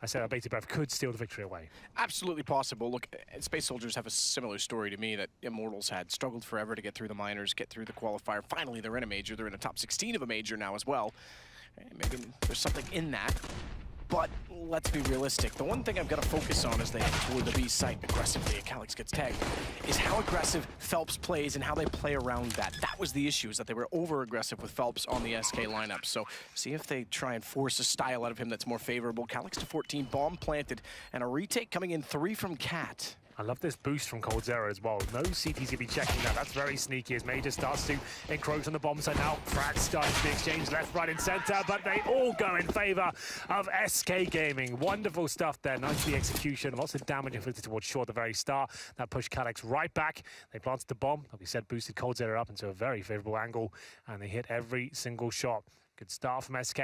I said our bated breath could steal the victory away. Absolutely possible. Look, Space Soldiers have a similar story to me that Immortals had. Struggled forever to get through the minors, get through the qualifier. Finally, they're in a major. They're in the top 16 of a major now as well. Maybe there's something in that. But let's be realistic. The one thing I've got to focus on as they head toward the B site aggressively, and Calyx gets tagged, is how aggressive Phelps plays and how they play around that. That was the issue, is that they were over-aggressive with Phelps on the SK lineup. So see if they try and force a style out of him that's more favorable. Calyx to 14, bomb planted, and a retake coming in 3 from Cat. I love this boost from coldzera as well. No CT's going to be checking that. That's very sneaky as Major starts to encroach on the bomb side now. Frags starting to be exchanged left, right, and center, but they all go in favor of SK Gaming. Wonderful stuff there. Nicely execution. Lots of damage inflicted towards shore at the very start. That pushed Calyx right back. They planted the bomb. Like we said, boosted coldzera up into a very favorable angle, and they hit every single shot. Good start from SK,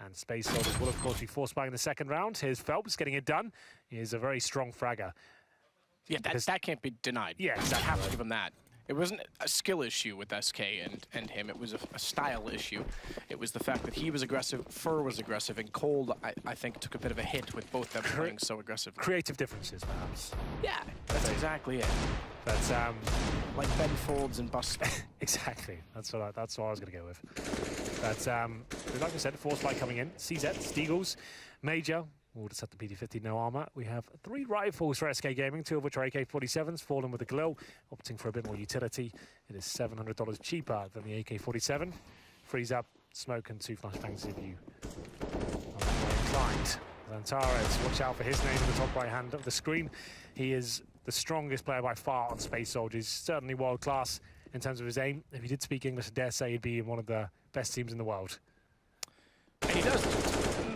and Space Soldiers will, of course, be forced back in the second round. Here's Phelps getting it done. He is a very strong fragger. Yeah, that can't be denied. Yeah, I have to give him that. It wasn't a skill issue with SK and him. It was a style issue. It was the fact that he was aggressive, Fur was aggressive, and Cold, I think, took a bit of a hit with both them playing so aggressive. Creative differences, perhaps. Yeah, that's exactly it. But like Ben Folds and Bus. Exactly. That's what I was going to go with. But like I said, force light coming in. CZ, Steagles, Major. We'll just set the PD-50, no armor. We have 3 rifles for SK Gaming, 2 of which are AK-47s, fallen with the Glil, opting for a bit more utility. It is $700 cheaper than the AK-47. Freeze up, smoke, and 2 flashbangs if you are inclined. Zantares, watch out for his name in the top right hand of the screen. He is the strongest player by far on Space Soldiers, certainly world class in terms of his aim. If he did speak English, I dare say he'd be in one of the best teams in the world. And he does.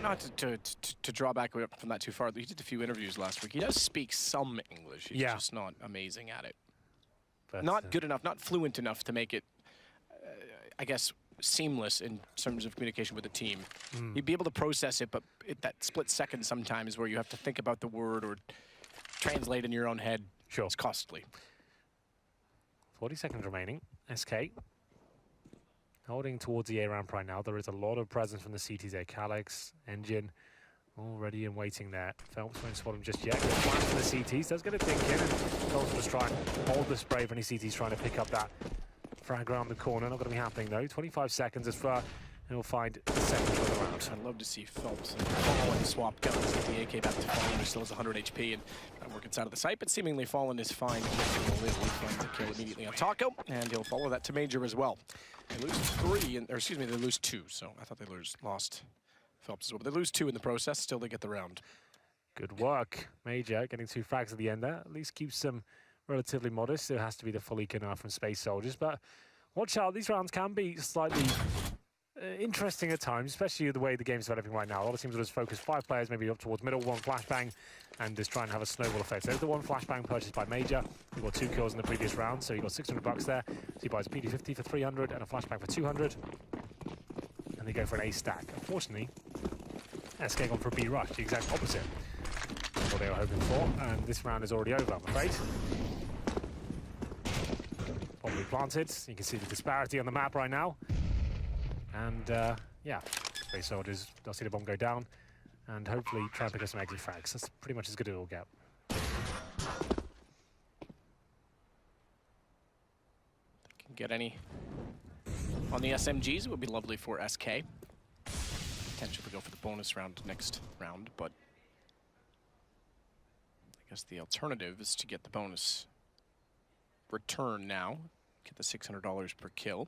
Not to draw back from that too far, he did a few interviews last week. He does speak some English. He's just not amazing at it. But, not good enough, not fluent enough to make it, I guess, seamless in terms of communication with the team. You'd be able to process it, but that split second sometimes where you have to think about the word or translate in your own head, it's costly. 40 seconds remaining. SK holding towards the A ramp right now. There is a lot of presence from the CTs there. Calyx, Engine, all ready and waiting there. Phelps won't spot him just yet. Good plan for the CTs. Does get a think in, and Phelps will just try and hold the spray for any CTs trying to pick up that frag around the corner. Not going to be happening though. 25 seconds as far, and we'll find the second for the round. I'd love to see Phelps and Fallen swap guns, get the AK back to Fallen, who still has 100 HP, and work inside of the site, but seemingly Fallen is fine. He finds a kill immediately on Taco, and he'll follow that to Major as well. They lose 3, or excuse me, they lose 2, so I thought they lost Phelps as well, but they lose 2 in the process, still they get the round. Good work, Major, getting 2 frags at the end there. At least keeps them relatively modest. There has to be the full eco now from Space Soldiers, but watch out, these rounds can be slightly interesting at times, especially the way the game's developing right now. A lot of teams will just focus 5 players, maybe up towards middle, 1 flashbang, and just try and have a snowball effect. So there's the 1 flashbang purchased by Major. He got 2 kills in the previous round, so he got $600 there. So he buys a PD-50 for 300 and a flashbang for 200. And they go for an A stack. Unfortunately, SK gone for a B rush, the exact opposite of what they were hoping for. And this round is already over, I'm afraid. Probably planted. You can see the disparity on the map right now. And yeah, Space Soldiers, they'll see the bomb go down and hopefully try and pick up some exit frags. That's pretty much as good as it'll get. Can get any on the SMGs, it would be lovely for SK. Potential to go for the bonus round next round, but I guess the alternative is to get the bonus return now, get the $600 per kill.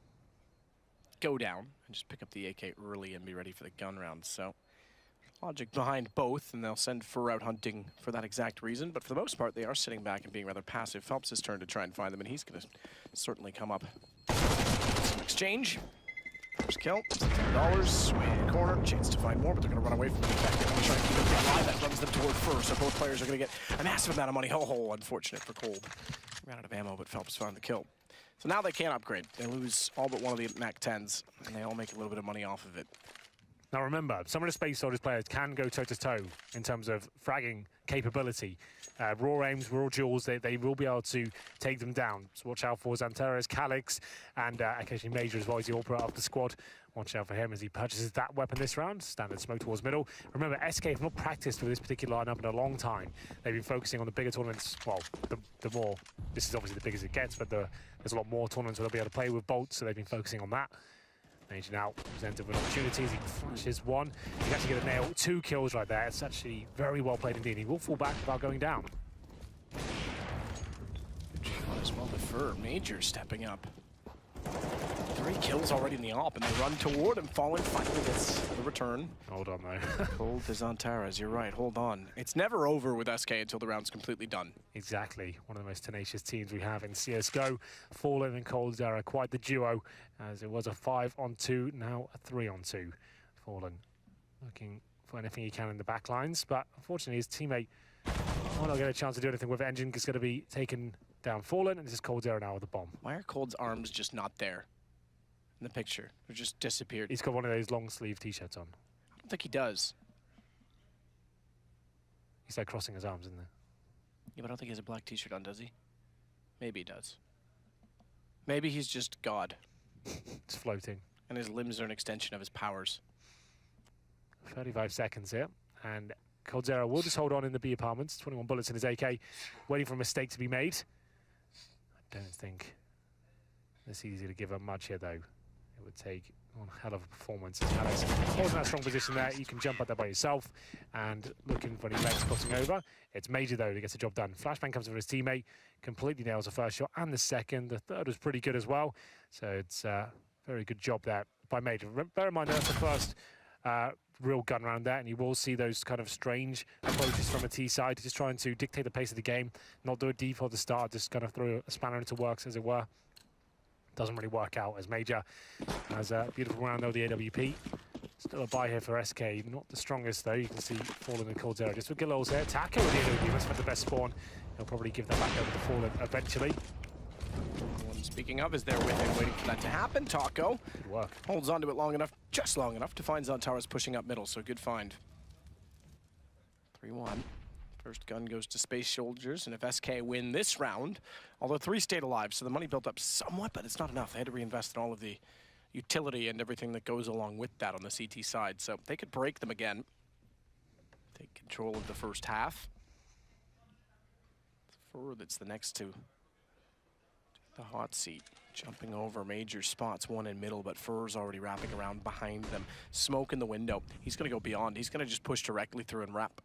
Go down and just pick up the AK early and be ready for the gun round. So logic behind both, and they'll send Fur out hunting for that exact reason. But for the most part, they are sitting back and being rather passive. Phelps' turn to try and find them, and he's going to certainly come up. Some exchange. First kill, $600, swing in the corner, chance to find more, but they're going to run away from it. In fact, they're going to try and keep it alive. That runs them toward Fur, so both players are going to get a massive amount of money. Oh, unfortunate for Cold. Ran out of ammo, but Phelps found the kill. So now they can't upgrade. They lose all but one of the MAC-10s, and they all make a little bit of money off of it. Now remember, some of the Space Soldiers players can go toe-to-toe in terms of fragging capability. Raw aims, raw duels, they will be able to take them down. So watch out for Xantares, Calix, and occasionally Major as well. He's the all-pro of the squad. Watch out for him as he purchases that weapon this round. Standard smoke towards middle. Remember, SK have not practiced with this particular lineup in a long time. They've been focusing on the bigger tournaments. Well, the more, this is obviously the biggest it gets, but there's a lot more tournaments where they'll be able to play with bolts, so they've been focusing on that. Major now presented with opportunities. He flashes one. He can actually get a nail. 2 kills right there. It's actually very well played indeed. He will fall back without going down. Good shot as well to Fur. Major stepping up. 3 kills already in the op, and they run toward him. Fallen finally gets the return. Hold on, though. Hold to Xantares, you're right, hold on. It's never over with SK until the round's completely done. Exactly. One of the most tenacious teams we have in CSGO. Fallen and Coldzera, quite the duo, as it was a 5-on-2, now a 3-on-2. Fallen looking for anything he can in the back lines, but unfortunately his teammate will not get a chance to do anything with it. Engine is going to be taken down. Fallen, and this is Coldzera now with the bomb. Why are Cold's arms just not there in the picture? They're just disappeared. He's got one of those long sleeve t-shirts on. I don't think he does. He's like crossing his arms, isn't there? Yeah, but I don't think he has a black t-shirt on, does he? Maybe he does. Maybe he's just God. It's floating. And his limbs are an extension of his powers. 35 seconds here, and Coldzera will just hold on in the B apartments. 21 bullets in his AK, waiting for a mistake to be made. I don't think it's easy to give up much here, though. It would take one hell of a performance. Alex holds in that strong position there. You can jump out there by yourself, and looking for any legs crossing over. It's Major, though, who gets the job done. Flashbang comes over his teammate, completely nails the first shot and the second. The third was pretty good as well. So it's a very good job there by Major. Bear in mind, that's the first real gun round there, and you will see those kind of strange approaches from a T side, just trying to dictate the pace of the game, not do it deep at the start, just kind of throw a spanner into works, as it were. Doesn't really work out, as Major has a beautiful round though, the AWP. Still a buy here for SK, not the strongest though. You can see Fallen and Coldzera just with Gillows here. Taco with the AWP, must have had the best spawn. He'll probably give that back over to Fallen eventually. Speaking of, is there with him waiting for that to happen. Taco Good work. holds on to it long enough, just long enough to find Xantares pushing up middle, so good find. 3-1. First gun goes to Space Soldiers, and if SK win this round, although 3 stayed alive, so the money built up somewhat, but it's not enough. They had to reinvest in all of the utility and everything that goes along with that on the CT side, so they could break them again. Take control of the first half. Fur that's the next to the hot seat, jumping over Major spots, one in middle, but Fur's already wrapping around behind them. Smoke in the window. He's going to go beyond. He's going to just push directly through and wrap.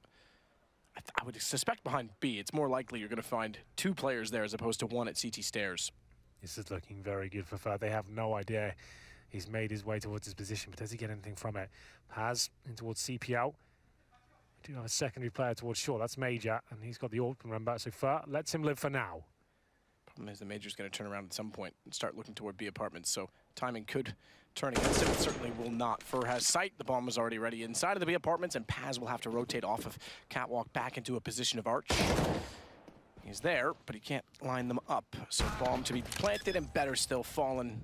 I would suspect behind B, it's more likely you're going to find 2 players there as opposed to 1 at CT stairs. This is looking very good for Fur. They have no idea he's made his way towards his position, but does he get anything from it? Paz in towards CPL. We do have a secondary player towards short. That's Major, and he's got the ult, remember. So Fur lets him live for now. Problem is the Major's going to turn around at some point and start looking toward B apartments, so timing could turn against him. It certainly will not. Fur has sight. The bomb is already ready inside of the B apartments, and Paz will have to rotate off of Catwalk back into a position of arch. He's there, but he can't line them up. So bomb to be planted, and better still, Fallen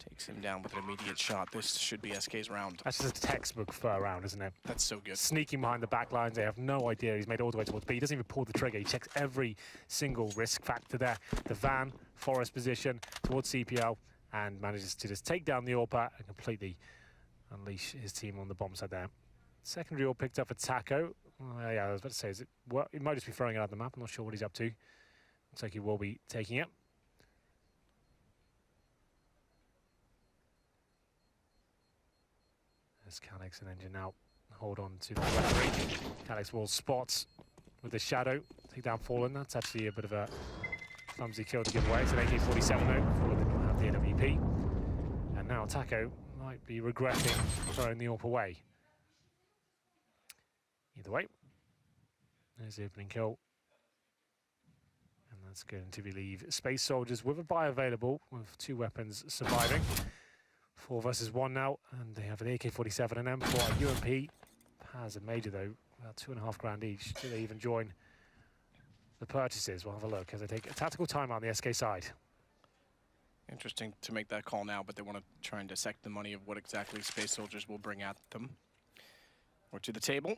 takes him down with an immediate shot. This should be SK's round. That's just a textbook Fur round, isn't it? That's so good. Sneaking behind the back lines. They have no idea he's made all the way towards B. He doesn't even pull the trigger. He checks every single risk factor there. The van, forest position towards CPL, and manages to just take down the AWP and completely unleash his team on the bomb side there. Secondary all picked up for Taco. Yeah, I was about to say, he might just be throwing it out the map. I'm not sure what he's up to. Looks like he will be taking it. There's Calix and Engine now. Hold on to the battery. Calix will spot with the shadow. Take down Fallen. That's actually a bit of a clumsy kill to give away. It's an AK-47 though. Fallen did not have the AWP. And now Taco might be regretting throwing the AWP away. Either way, there's the opening kill. And that's going to leave Space Soldiers with a buy available, with 2 weapons surviving. 4 versus 1 now, and they have an AK-47 and M4, a UMP. Has a Major though, about 2.5 grand each. Do they even join the purchases? We'll have a look as they take a tactical timeout on the SK side. Interesting to make that call now, but they want to try and dissect the money of what exactly Space Soldiers will bring at them. Or to the table.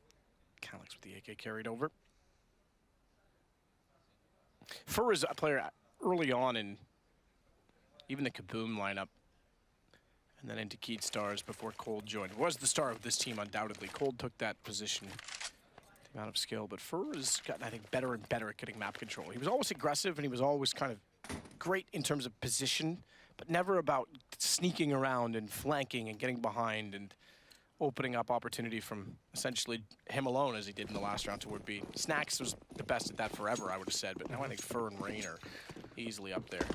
Calix with the AK carried over. Fur is a player early on in even the Kaboom lineup. And then into Keat Stars before Cold joined. Was the star of this team, undoubtedly. Cold took that position. The amount of skill, but Fur has gotten, I think, better and better at getting map control. He was always aggressive, and he was always kind of great in terms of position, but never about sneaking around and flanking and getting behind and opening up opportunity from essentially him alone, as he did in the last round toward B. Snacks was the best at that forever, I would have said, but now I think Fur and Rain are easily up there.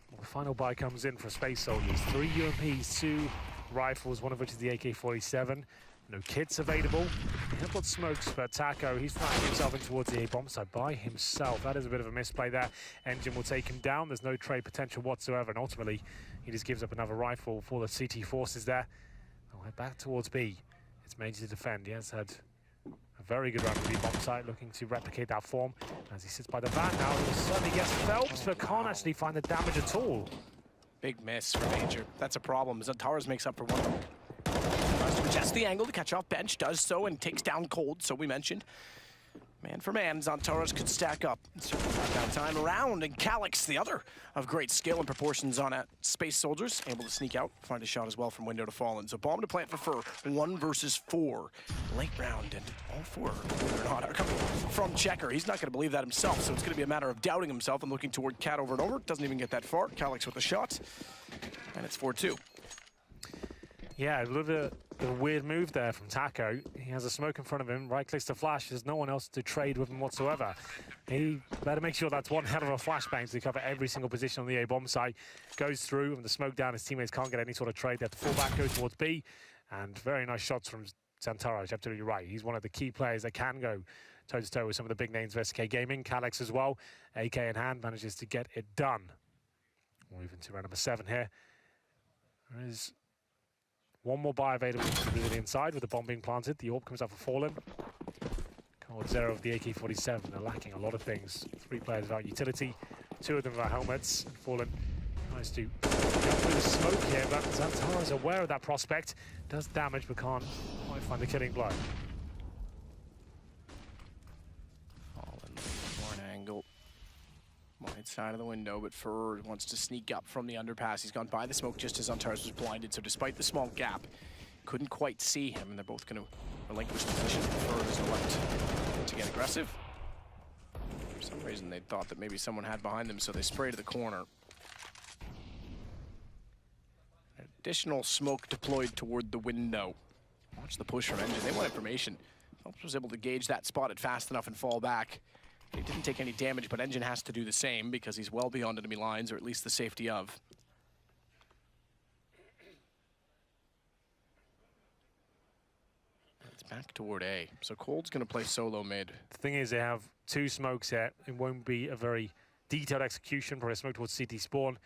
Well, the final buy comes in for Space Soldiers. 3 UMPs, 2 rifles, one of which is the AK-47. No kits available. They have got smokes for Taco. He's trying himself in towards the A-bomb side by himself. That is a bit of a misplay there. Engine will take him down. There's no trade potential whatsoever, and ultimately he just gives up another rifle for the CT forces there. They'll head back towards B. It's Major to defend. He has had a very good run with the bomb site, looking to replicate that form. As he sits by the van now, he'll suddenly gets Phelps, but can't actually find the damage at all. Big miss for Major. That's a problem. Zantaras makes up for one of them. Tries to adjust the angle to catch off bench, does so, and takes down Cold, so we mentioned. Man for man, Zantaras could stack up. Down time around, and Calix, the other of great skill and proportions on Space Soldiers, able to sneak out, find a shot as well from window to Fallen. So bomb to plant for Fur, 1 versus 4. Late round, and all 4, believe it or not, are coming from Checker. He's not going to believe that himself, so it's going to be a matter of doubting himself and looking toward Cat over and over. Doesn't even get that far. Calix with a shot, and it's 4-2. Yeah, a little bit of a weird move there from Taco. He has a smoke in front of him, right-clicks to flash. There's no one else to trade with him whatsoever. He better make sure that's one hell of a flashbang to cover every single position on the A-bomb site. Goes through, and the smoke down, his teammates can't get any sort of trade. They have to fall back, go towards B, and very nice shots from Zantaras. Absolutely right. He's one of the key players that can go toe-to-toe with some of the big names of SK Gaming. Calix as well, AK in hand, manages to get it done. We'll move into round number 7 here. There is one more buy available to the Brazilian side with the bomb being planted. The AWP comes up for Fallen. Card 0 of the AK-47. They're lacking a lot of things. 3 players without utility, 2 of them without helmets. And Fallen tries to get through the smoke here, but Zantaras is aware of that prospect. Does damage, but can't quite find the killing blow. Fallen for an angle. Wide side of the window, but Fur wants to sneak up from the underpass. He's gone by the smoke just as Zantaras was blinded, so despite the small gap, couldn't quite see him, and they're both going to relinquish the position. Fur is left to get aggressive. For some reason, they thought that maybe someone had behind them, so they spray to the corner. Additional smoke deployed toward the window. Watch the push from Engine. They want information. Phelps was able to gauge that spot it fast enough and fall back. He didn't take any damage, but Engine has to do the same because he's well beyond enemy lines, or at least the safety of. It's back toward A. So Cold's going to play solo mid. The thing is, they have 2 smokes here. It won't be a very detailed execution. Probably a smoke towards CT spawn.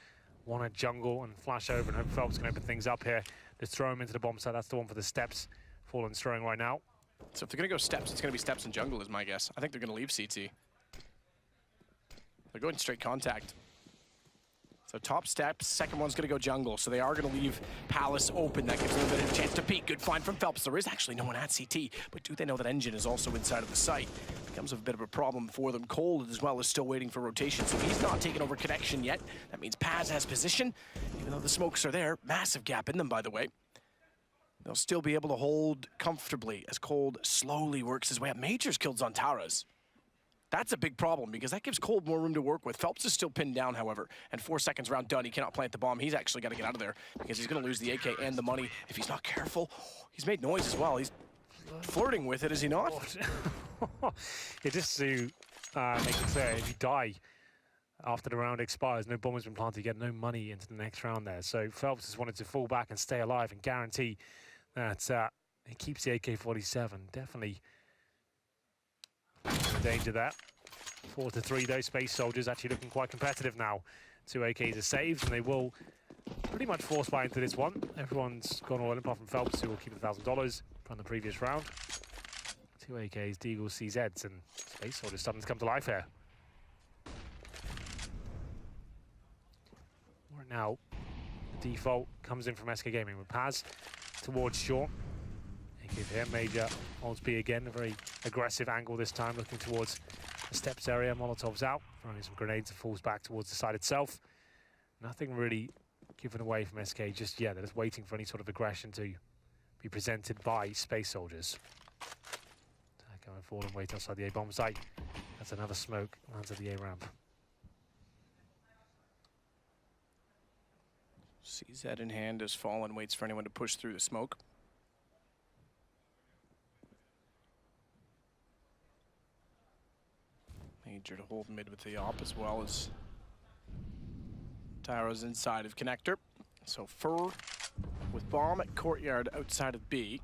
One at jungle and flash over, and hope Phelps can open things up here. Just throw him into the bomb site. That's the one for the steps. Fallen's throwing right now. So if they're going to go steps, it's going to be steps and jungle is my guess. I think they're going to leave CT. They're going straight contact. So top steps, second one's going to go jungle. So they are going to leave Palace open. That gives them a bit of a chance to peek. Good find from Phelps. There is actually no one at CT, but do they know that Engine is also inside of the site? Becomes a bit of a problem for them. Cold as well is still waiting for rotation, so he's not taken over connection yet. That means Paz has position, even though the smokes are there. Massive gap in them, by the way. They'll still be able to hold comfortably as Cold slowly works his way up. Major's killed Zantaras. That's a big problem because that gives Cold more room to work with. Phelps is still pinned down, however, and 4 seconds round done. He cannot plant the bomb. He's actually got to get out of there because he's going to lose the AK and the money if he's not careful. He's made noise as well. He's flirting with it, is he not? Yeah, just to make it clear, if you die after the round expires, no bomb has been planted, you get no money into the next round there. So Phelps just wanted to fall back and stay alive and guarantee that he keeps the AK-47. Definitely in danger there. 4-3 though. Space Soldiers actually looking quite competitive now. 2 AKs are saved, and they will pretty much force buy into this one. Everyone's gone all in apart from Phelps, who will keep $1,000 from the previous round. 2 AKs, Deagle, CZs, and Space Soldiers starting to come to life here. Right now, the default comes in from SK Gaming with Paz towards short. Give him Major holds B again, a very aggressive angle this time, looking towards the steps area. Molotov's out, throwing some grenades and falls back towards the side itself. Nothing really given away from SK just yet. They're just waiting for any sort of aggression to be presented by Space Soldiers. Going forward and wait outside the A bomb site. That's another smoke, lands at the A ramp. CZ in hand as Fallen waits for anyone to push through the smoke. Major to hold mid with the op as well as Tyro's inside of connector. So Fur with bomb at courtyard outside of B.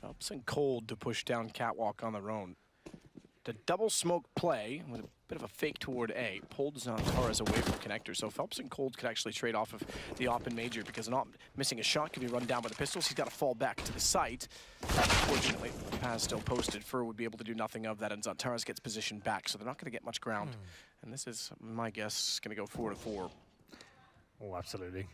Phelps and Cold to push down Catwalk on their own. The double smoke play with a bit of a fake toward A pulled Zantaras away from connector. So Phelps and Cold could actually trade off of the op and Major because an op missing a shot could be run down by the pistols. He's got to fall back to the site. Unfortunately, the pass still posted. Fur would be able to do nothing of that, and Zantaras gets positioned back, so they're not going to get much ground. And this is, my guess, going to go 4-4. Oh, absolutely.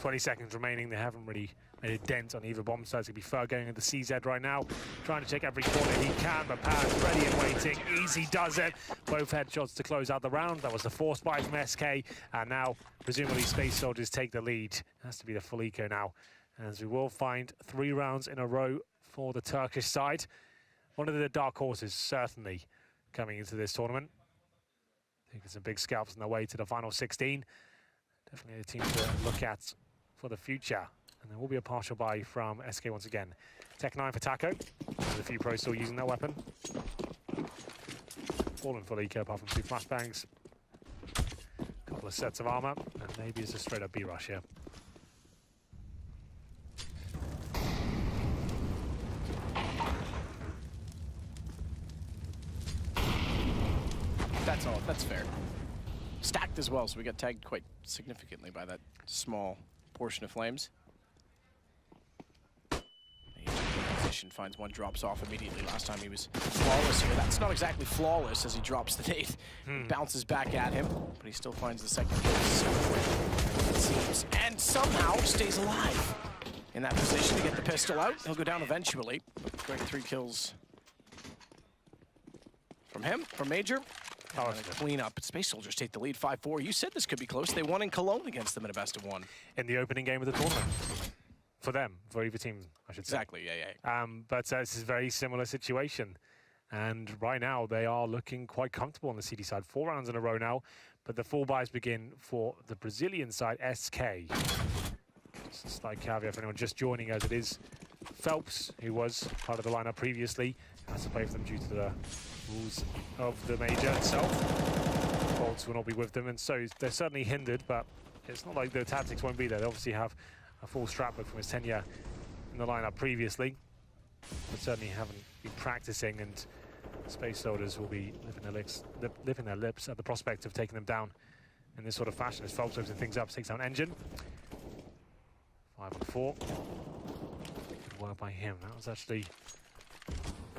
20 seconds remaining. They haven't really made a dent on either bomb site. It's going to be Fur going into CZ right now, trying to take every corner he can, but Paz ready and waiting. Easy does it. Both headshots to close out the round. That was the force buy from SK, and now presumably Space Soldiers take the lead. It has to be the full eco now, as we will find 3 rounds in a row for the Turkish side. One of the dark horses, certainly, coming into this tournament. I think there's some big scalps on their way to the final 16. Definitely a team to look at for the future. And there will be a partial buy from SK once again. Tech 9 for Taco. There's a few pros still using that weapon. All in full eco apart from 2 flashbangs. A couple of sets of armor. And maybe it's a straight up B rush here. That's all. That's fair. Stacked as well, so we got tagged quite significantly by that small portion of flames. Position finds one, drops off immediately. Last time he was flawless here. That's not exactly flawless as he drops the nade. Bounces back at him, but he still finds the second kill. It seems, and somehow stays alive in that position to get the pistol out. He'll go down eventually. Great 3 kills from him, from Major. Clean up. Space Soldiers take the lead 5-4. You said this could be close. They won in Cologne against them in a best-of-1. In the opening game of the tournament. For them, for either team, I should say. Exactly, yeah. But this is a very similar situation. And right now, they are looking quite comfortable on the CD side. 4 rounds in a row now, but the full buys begin for the Brazilian side, SK. Just a slight caveat for anyone just joining us. It is Phelps, who was part of the lineup previously, has to play for them due to the rules of the major itself. Bolts will not be with them, and so they're certainly hindered, but it's not like the tactics won't be there. They obviously have a full strap book from his tenure in the lineup previously, but certainly haven't been practicing, and Space Soldiers will be living their lips at the prospect of taking them down in this sort of fashion as Phelps opens things up, takes down Engine. 5 on 4. Good work by him. That was actually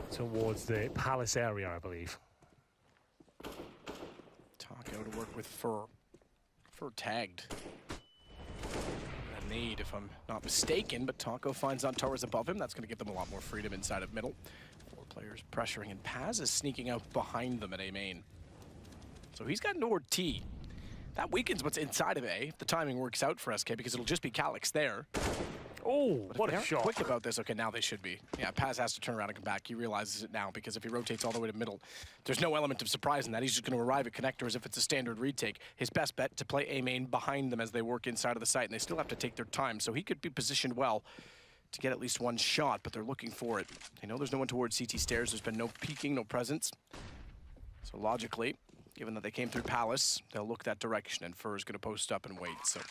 towards the Palace area, I believe. Taco to work with Fur. Fur tagged. A nade, if I'm not mistaken, but Taco finds Zantaras above him. That's going to give them a lot more freedom inside of middle. 4 players pressuring, and Paz is sneaking out behind them at A main. So he's got Nord T. That weakens what's inside of A if the timing works out for SK, because it'll just be Calyx there. Oh, But what if a they shot. aren't quick about this, okay, now they should be. Yeah, Paz has to turn around and come back. He realizes it now, because if he rotates all the way to middle, there's no element of surprise in that. He's just going to arrive at connector as if it's a standard retake. His best bet to play A main behind them as they work inside of the site, and they still have to take their time. So he could be positioned well to get at least 1 shot, but they're looking for it. They know there's no one towards CT stairs. There's been no peeking, no presence. So logically, given that they came through Palace, they'll look that direction, and Fur is going to post up and wait. So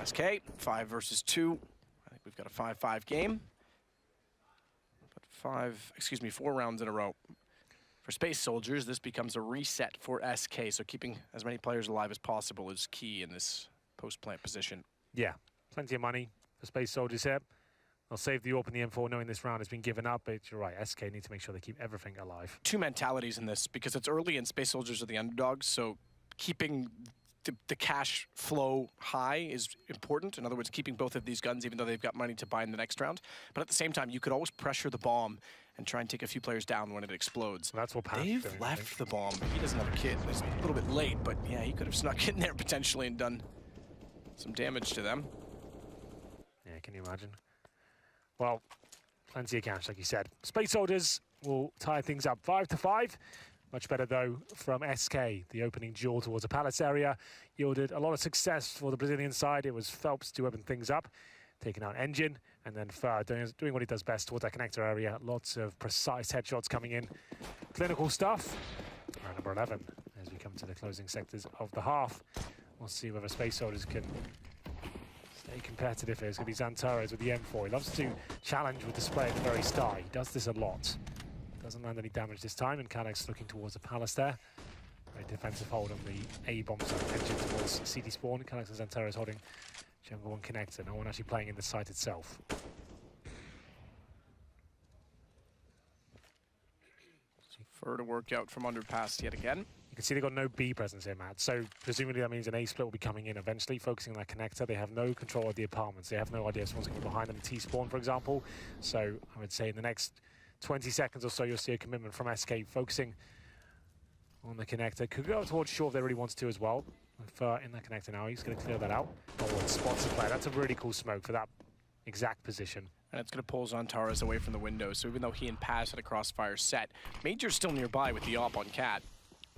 SK, 5 versus 2. I think we've got a 5-5 game. But 4 rounds in a row. For Space Soldiers, this becomes a reset for SK, so keeping as many players alive as possible is key in this post-plant position. Yeah, plenty of money for Space Soldiers here. They'll save the AWP and the M4 knowing this round has been given up, but you're right, SK need to make sure they keep everything alive. 2 mentalities in this, because it's early and Space Soldiers are the underdogs, so keeping the cash flow high is important. In other words, keeping both of these guns, even though they've got money to buy in the next round. But at the same time, you could always pressure the bomb and try and take a few players down when it explodes. That's what they've left the bomb. He doesn't have a kit. It's a little bit late, but yeah, he could have snuck in there potentially and done some damage to them. Yeah, can you imagine? Well, plenty of cash, like you said. Space Soldiers will tie things up 5-5. Much better, though, from SK. The opening duel towards the Palace area yielded a lot of success for the Brazilian side. It was Phelps to open things up, taking out Engine, and then Fur doing what he does best towards that connector area. Lots of precise headshots coming in. Clinical stuff. Round number 11 as we come to the closing sectors of the half. We'll see whether Space Soldiers can stay competitive here. It's going to be Xantares with the M4. He loves to challenge with display at the very start. He does this a lot. Doesn't land any damage this time, and Calyx looking towards the Palace there. Very defensive hold on the A bomb zone. Engine towards CD spawn. Calyx and Xantares holding jungle 1 connector. No one actually playing in the site itself. Fur to work out from underpass yet again. You can see they've got no B presence here, Matt. So presumably that means an A split will be coming in eventually, focusing on that connector. They have no control of the apartments. They have no idea if someone's going to be behind them in T-spawn, for example. So I would say in the next 20 seconds or so, you'll see a commitment from SK focusing on the connector. Could go towards short if they really wants to as well. Fur in that connector now. He's going to clear that out. Oh, and spots the player. That's a really cool smoke for that exact position. And it's going to pull Xantares away from the window. So even though he and Paz had a crossfire set, Major's still nearby with the op on Cat.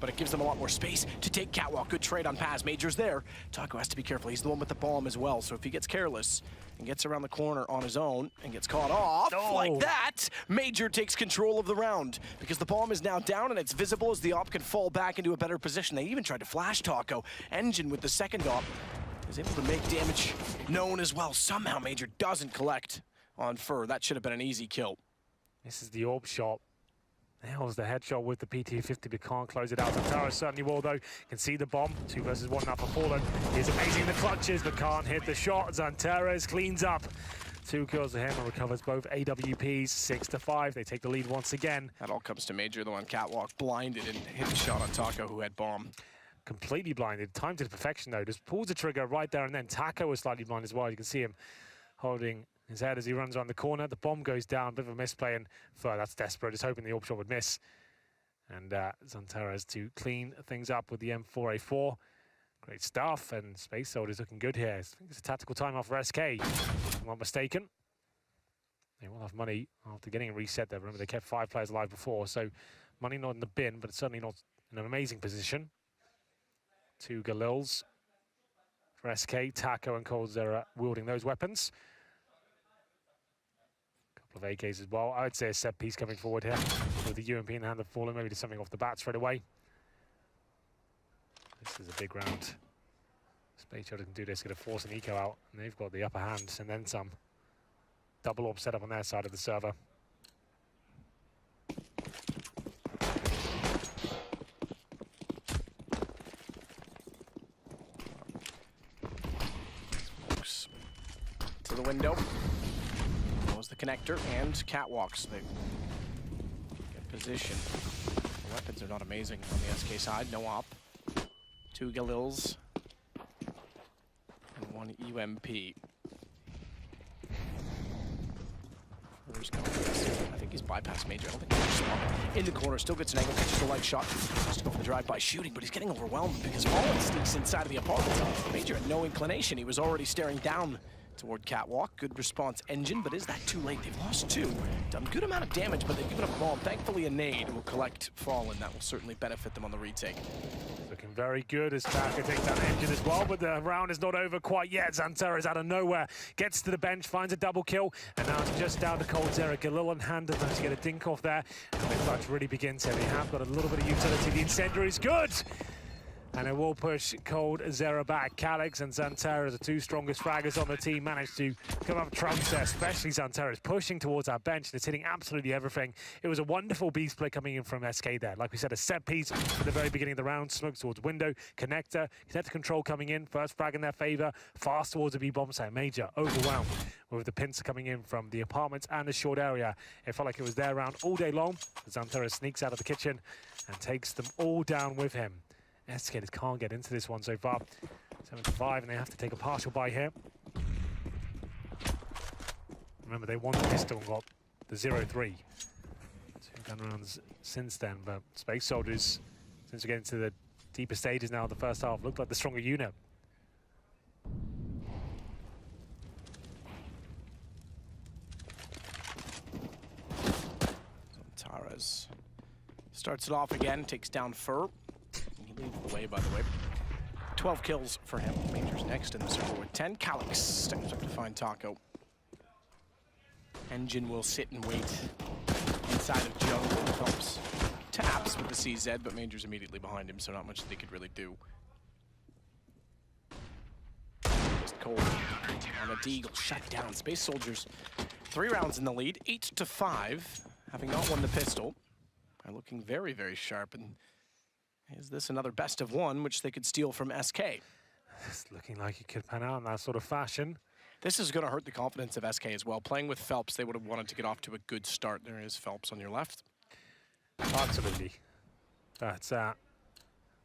But it gives them a lot more space to take Catwalk. Good trade on Paz. Major's there. Taco has to be careful. He's the one with the bomb as well. So if he gets careless and gets around the corner on his own and gets caught off like that, Major takes control of the round because the bomb is now down and it's visible as the op can fall back into a better position. They even tried to flash Taco. Engine with the second op is able to make damage known as well. Somehow Major doesn't collect on Fur. That should have been an easy kill. This is the orb shot. Nails the headshot with the PT-50, but can't close it out. Xantares certainly will, though. Can see the bomb. 2 versus 1 now for Fallen. He's amazing in the clutches, but can't hit the shot. Xantares cleans up. 2 kills to him and recovers both AWPs. 6-5. They take the lead once again. That all comes to Major, though, on Catwalk. Blinded and hit the shot on Taco, who had bomb. Completely blinded. Timed to perfection, though. Just pulls the trigger right there and then. Taco was slightly blind as well. You can see him holding his head as he runs around the corner. The bomb goes down, bit of a misplay, and Fur, that's desperate, just hoping the orb shot would miss. And Xantares to clean things up with the M4A4. Great stuff, and Space Soldiers looking good here. I think it's a tactical timeout for SK, if I'm not mistaken. They will have money after getting a reset there. Remember, they kept 5 players alive before, so money not in the bin, but it's certainly not in an amazing position. 2 Galils for SK. Taco and Coldzera wielding those weapons. Of AKs as well. I would say a set piece coming forward here with the UMP in the hand of Fallen. Maybe do something off the bat straight away. This is a big round. Space Soldiers can do this, get a force and eco out, and they've got the upper hand and then some. Double orb set up on their side of the server. To the window. The connector and Catwalks. They get position. The weapons are not amazing on the SK side. No op. 2 Galils and 1 UMP. First going. I think he's bypassed Major. I don't think he's smart. In the corner, still gets an angle, catches the light shot. Has to go for the drive-by shooting, but he's getting overwhelmed because Fallen sneaks inside of the apartment. Major had no inclination. He was already staring down toward Catwalk. Good response, Engine, but is that too late? They've lost 2. Done good amount of damage, but they've given up a bomb. Thankfully, a nade will collect Fallen. That will certainly benefit them on the retake. Looking very good as Taco takes down Engine as well, but the round is not over quite yet. Xantares out of nowhere gets to the bench, finds a double kill, and now it's just down to Coldzera. Galil and Handel to get a dink off there, and the clutch really begins here. They have got a little bit of utility. The incendiary is good! And it will push Coldzera back. Calyx and Xantares, the 2 strongest fraggers on the team, managed to come up trumps there, especially Xantares, pushing towards our bench and it's hitting absolutely everything. It was a wonderful B split coming in from SK there. Like we said, a set piece at the very beginning of the round, smokes towards window, connector control coming in, first frag in their favor, fast towards the B bomb site. Major overwhelmed with the pincer coming in from the apartments and the short area. It felt like it was their round all day long. Xantares sneaks out of the kitchen and takes them all down with him. SK can't get into this one so far. 7-5, and they have to take a partial buy here. Remember, they won the pistol and got the 0-3. 2 gun rounds since then, but Space Soldiers, since we get into the deeper stages now of the first half, looked like the stronger unit. Taras starts it off again, takes down Fur. He leads the way, by the way. 12 kills for him. Major's next in the circle with 10. Calyx steps up to find Taco. Engine will sit and wait inside of jungle. Helps taps with the CZ, but Major's immediately behind him, so not much that he could really do. Just cold on a Deagle, shut down. Space Soldiers, 3 rounds in the lead, 8-5, having not won the pistol. Are looking very, very sharp, and is this another best of one, which they could steal from SK? It's looking like it could pan out in that sort of fashion. This is going to hurt the confidence of SK as well. Playing with Phelps, they would have wanted to get off to a good start. There is Phelps on your left. Absolutely. But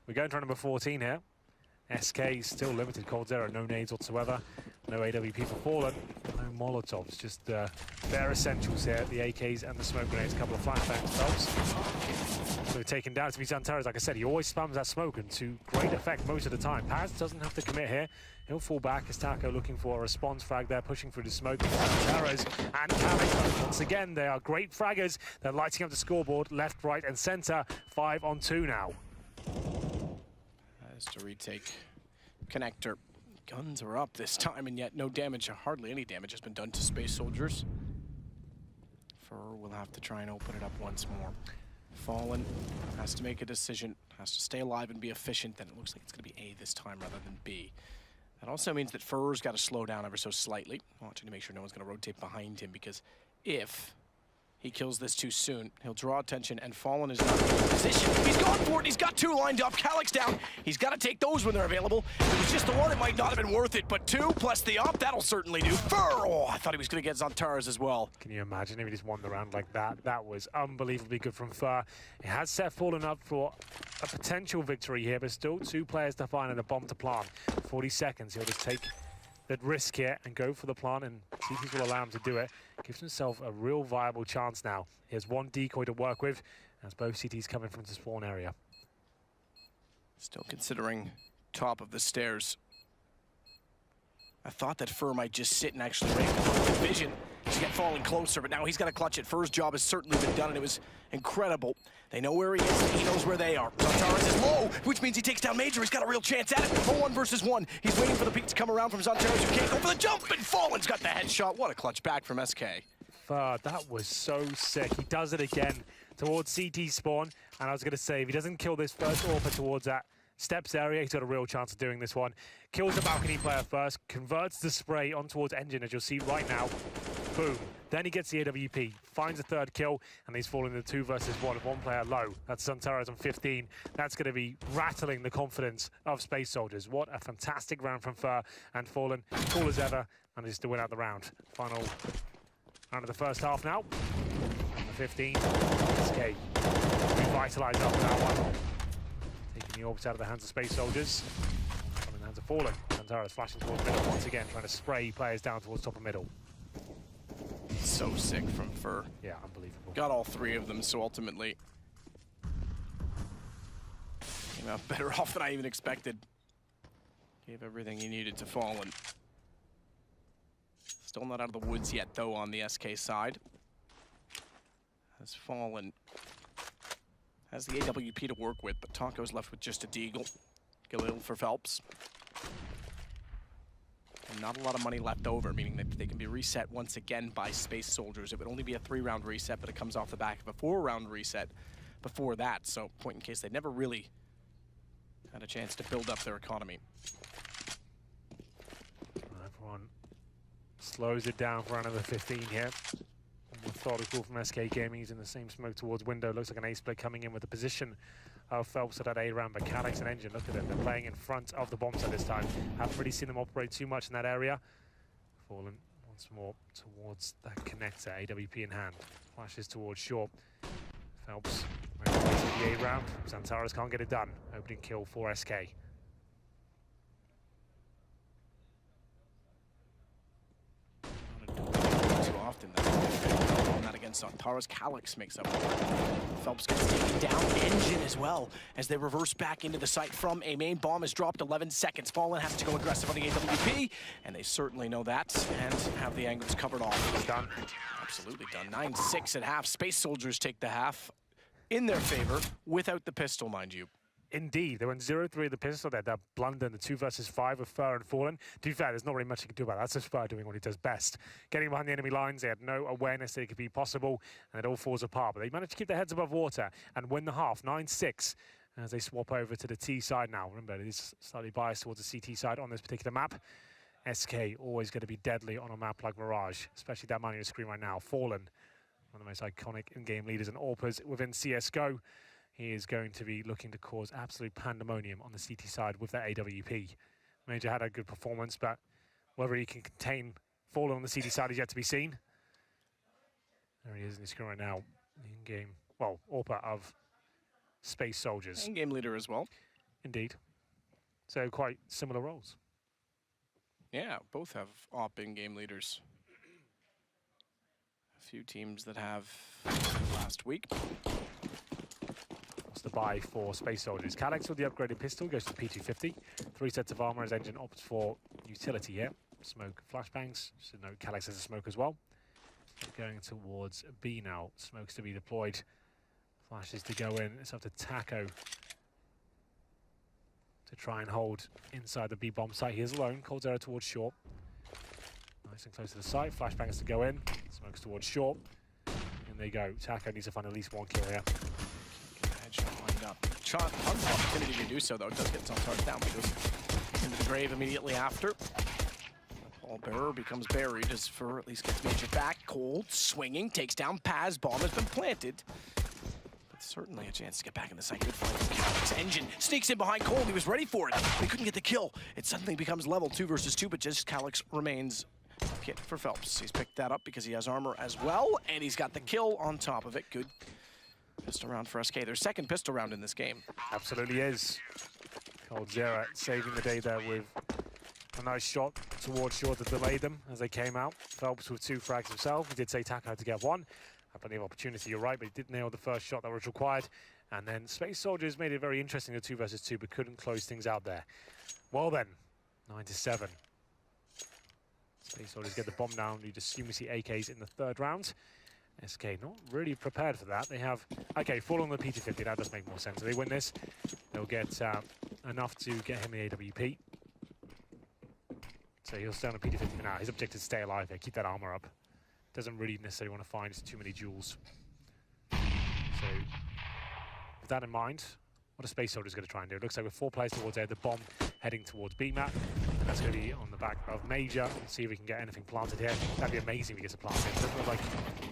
we're going to number 14 here. SK still limited, cold zero, no nades whatsoever. No AWP for Fallen, no Molotovs, just bare essentials here. The AKs and the smoke grenades, a couple of flashbangs, Phelps. So taken down to be Zantaras, like I said, he always spams that smoke and to great effect most of the time. Paz doesn't have to commit here. He'll fall back as Taco looking for a response frag there, pushing through the smoke. Zantaras and Calyx, once again, they are great fraggers. They're lighting up the scoreboard, left, right, and center. 5-on-2 now. As to retake connector. Guns are up this time, and yet no damage, hardly any damage has been done to Space Soldiers. Fur will have to try and open it up once more. Fallen has to make a decision, has to stay alive and be efficient, then it looks like it's going to be A this time rather than B. That also means that Fur's got to slow down ever so slightly, watching to make sure no one's going to rotate behind him, because if he kills this too soon, he'll draw attention, and Fallen is not in position. He's gone for it, he's got 2 lined up. Calyx down, he's got to take those when they're available. If it was just the one, it might not have been worth it, but 2 plus the up, that'll certainly do. Fur, oh, I thought he was going to get Zantaras as well. Can you imagine if he just won the round like that? That was unbelievably good from Fur. It has set Fallen up for a potential victory here, but still 2 players to find and a bomb to plant. 40 seconds, he'll just take that risk here and go for the plant, and CTs will allow him to do it. Gives himself a real viable chance now. He has 1 decoy to work with as both CTs coming from the spawn area. Still considering top of the stairs. I thought that Fur might just sit and actually wait for vision to get Fallen closer, but now he's got to clutch it. Fur's job has certainly been done, and it was incredible. They know where he is, he knows where they are. Zantaras is low, which means he takes down Major. He's got a real chance at it. 1 versus 1. He's waiting for the peak to come around from Zantaras, who can't go for the jump, and Fallen's got the headshot. What a clutch back from SK. That was so sick. He does it again towards CT spawn, and I was going to say, if he doesn't kill this first AWP towards that steps area, he's got a real chance of doing this one. Kills the balcony player first, converts the spray on towards engine, as you'll see right now. Boom. Then he gets the AWP, finds a 3rd kill, and he's falling in the 2 versus 1 of 1 player low. That's Zantaras on 15. That's going to be rattling the confidence of Space Soldiers. What a fantastic round from Fur, and Fallen, cool as ever, manages to win out the round. Final round of the first half now. Number 15, SK revitalized after that one. Taking the orbs out of the hands of Space Soldiers. From the hands of Fallen. Zantaras flashing towards middle once again, trying to spray players down towards top of middle. So sick from Fur. Yeah, unbelievable. Got all 3 of them, so ultimately came out better off than I even expected. Gave everything he needed to Fallen. Still not out of the woods yet, though, on the SK side. Has Fallen. Has the AWP to work with, but Taco's left with just a Deagle. Galil for Phelps. And not a lot of money left over, meaning that they can be reset once again by Space Soldiers. It would only be a 3-round reset, but it comes off the back of a 4-round reset before that. So, point in case they never really had a chance to build up their economy. Everyone slows it down for another 15 here. Methodical from SK Gaming. He's in the same smoke towards window. Looks like an A-split coming in with the position of Phelps at that A round, but Calyx and Engine, look at them. They're playing in front of the bombs at this time. Haven't really seen them operate too much in that area. Fallen once more towards that connector, AWP in hand. Flashes towards short. Phelps making the 8 round. Xantares can't get it done. Opening kill for SK. Too often that against Xantares. Calyx makes up. Phelps gets taken down. Engine as well as they reverse back into the site from a main bomb is dropped. 11 seconds. Fallen has to go aggressive on the AWP, and they certainly know that and have the angles covered off. Done. Absolutely done. 9-6 at half. Space Soldiers take the half in their favor without the pistol, mind you. Indeed, they went 0-3 with the pistol there. That blunder in the 2 versus 5 of Fur and Fallen. To be fair, there's not really much you can do about that. That's just Fur doing what he does best. Getting behind the enemy lines, they had no awareness that it could be possible, and it all falls apart. But they managed to keep their heads above water and win the half, 9-6, as they swap over to the T side now. Remember, it is slightly biased towards the CT side on this particular map. SK always going to be deadly on a map like Mirage, especially that man on your screen right now. Fallen, one of the most iconic in-game leaders and AWPers within CSGO. He is going to be looking to cause absolute pandemonium on the CT side with that AWP. Major had a good performance, but whether he can contain Fallen on the CT side is yet to be seen. There he is in the screen right now. In-game, well, AWPer of Space Soldiers. In-game leader as well. Indeed. So quite similar roles. Yeah, both have AWP in-game leaders. A few teams that have last week. The buy for Space Soldiers. Calyx with the upgraded pistol goes to the P250. 3 sets of armor as Engine opts for utility here. Smoke flashbangs. Should note Calyx has a smoke as well. Going towards B now. Smokes to be deployed. Flashes to go in. It's up to Taco to try and hold inside the B bomb site. He is alone. Cold Zero towards short. Nice and close to the site. Flashbangs to go in. Smokes towards short. And there you go. Taco needs to find at least 1 kill here. Lined up. Tons of opportunity to do so, though. It does get Xantares down. He goes into the grave immediately after. Ball bearer becomes buried as Fur at least gets Major back. Cold, swinging, takes down Paz. Bomb has been planted. But certainly a chance to get back in the site. Good fight from Calyx. Engine sneaks in behind Cold. He was ready for it, but he couldn't get the kill. It suddenly becomes level 2 versus 2, but just Calyx remains hit for Phelps. He's picked that up because he has armor as well, and he's got the kill on top of it. Good pistol round for SK. Their second pistol round in this game. Absolutely is. Cold Zero saving the day there with a nice shot towards short to delay them as they came out. Phelps with 2 frags himself. He did say Taco had to get 1. Had plenty of opportunity, you're right, but he did nail the first shot that was required. And then Space Soldiers made it very interesting, the 2 versus 2, but couldn't close things out there. Well then, 9-7. Space Soldiers get the bomb down. You'd assume we see AKs in the 3rd round. SK not really prepared for that. They have, okay, Fall on the P250, that does make more sense. If they win this, they'll get enough to get him the AWP. So he'll stay on the P250 for now. His objective is to stay alive here, keep that armor up. Doesn't really necessarily want to find too many jewels. So, with that in mind, what are Space Soldiers going to try and do? It looks like with 4 players towards A, the bomb heading towards B map. And that's going to be on the back of Major. Let's see if we can get anything planted here. That'd be amazing if he gets a plant here. It doesn't look like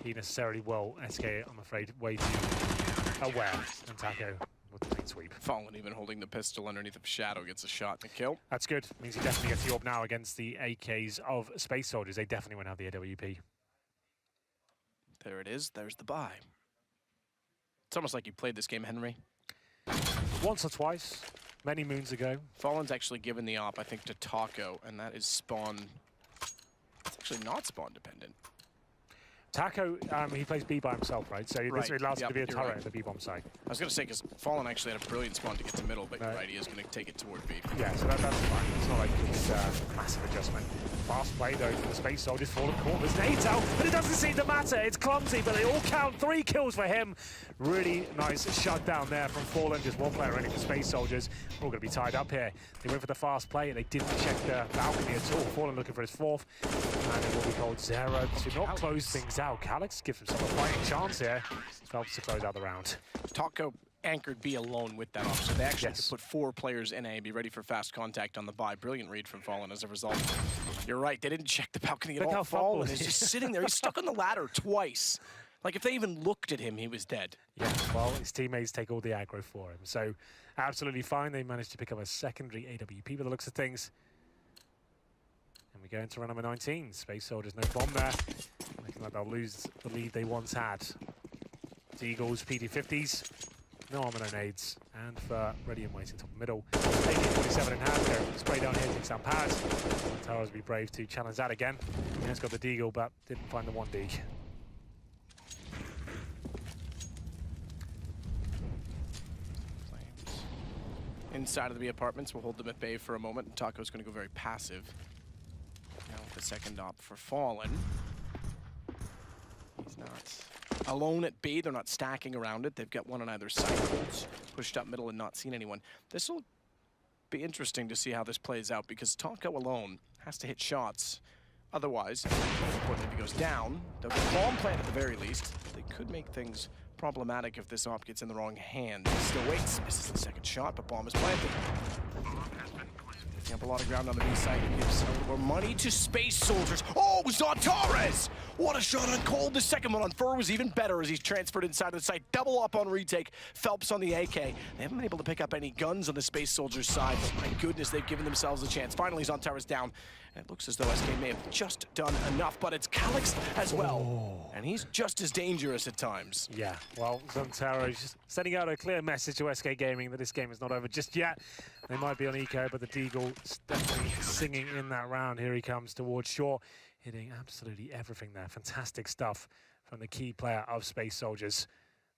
he necessarily will. SK, I'm afraid, way too aware. And Taco with the clean sweep. Fallen even holding the pistol underneath of Shadow gets a shot and a kill. That's good. Means he definitely gets the AWP now against the AKs of Space Soldiers. They definitely won't have the AWP. There it is. There's the buy. It's almost like you played this game, Henry. Once or twice, many moons ago. Fallen's actually given the op, I think, to Taco, and that is spawn. It's actually not spawn dependent. Taco, he plays B by himself, right? So this allows him to be a turret at the B bomb site. I was going to say, because Fallen actually had a brilliant spawn to get to middle, but you're right, he is going to take it toward B. Yeah, so that's fine. It's not like it's a massive adjustment. Fast play, though, from the Space Soldiers. Fallen caught. There's nades out, but it doesn't seem to matter. It's clumsy, but they all count. 3 kills for him. Really nice shutdown there from Fallen. Just 1 player running for Space Soldiers. We're all going to be tied up here. They went for the fast play, and they didn't check the balcony at all. Fallen looking for his 4th. And it will be called Zero to not close things out. Calyx gives himself a fighting chance here. Phelps to close out the round. Taco anchored B alone with that option. They actually could put 4 players in A and be ready for fast contact on the buy. Brilliant read from Fallen as a result. You're right, they didn't check the balcony at all. Fallen is just sitting there. He's stuck on the ladder twice. Like, if they even looked at him, he was dead. Yeah, well, his teammates take all the aggro for him. So, absolutely fine. They managed to pick up a secondary AWP by the looks of things. And we go into round number 19. Space Soldiers, no bomb there. Looking like they'll lose the lead they once had. Deagles, PD50s. No armor, no nades. And for Ready and waiting top middle. AK-47 in hand. Go spray down here, takes down Paz. Towers be brave to challenge that again. He has got the Deagle, but didn't find the one Deag. Inside of the B apartments, we'll hold them at bay for a moment. Taco's going to go very passive. Now with the second op for Fallen. He's not alone at B. They're not stacking around it. They've got one on either side. Colts pushed up middle and not seen anyone. This will be interesting to see how this plays out because Taco alone has to hit shots. Otherwise, if he goes down, they'll get a bomb plant at the very least. They could make things problematic if this op gets in the wrong hand. He still waits, misses the second shot, but bomb is planted. Taking up a lot of ground on the B side. He gives a little more money to Space Soldiers. Oh, Zontares! What a shot on Cold. The second one on Fur was even better as he's transferred inside of the site. Double up on retake. Phelps on the AK. They haven't been able to pick up any guns on the Space Soldiers side, but my goodness, they've given themselves a chance. Finally, Zontares down. And it looks as though SK may have just done enough, but it's Calix as well. And he's just as dangerous at times. Yeah, well, Zontares just sending out a clear message to SK Gaming that this game is not over just yet. They might be on eco, but the Deagle definitely singing in that round. Here he comes towards shore, hitting absolutely everything there. Fantastic stuff from the key player of Space Soldiers.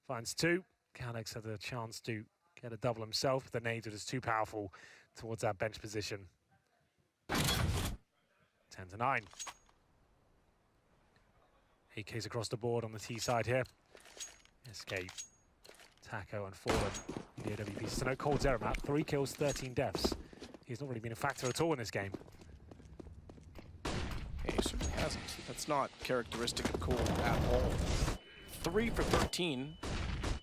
Finds two. Calix had a chance to get a double himself, but the nades are just too powerful towards that bench position. 10-9. AKs across the board on the T side here. SK, Taco and Fallen in the AWP. So no Cold Zero map, 3 kills, 13 deaths. He's not really been a factor at all in this game. Yeah, he certainly hasn't. That's not characteristic of Cold at all. 3 for 13.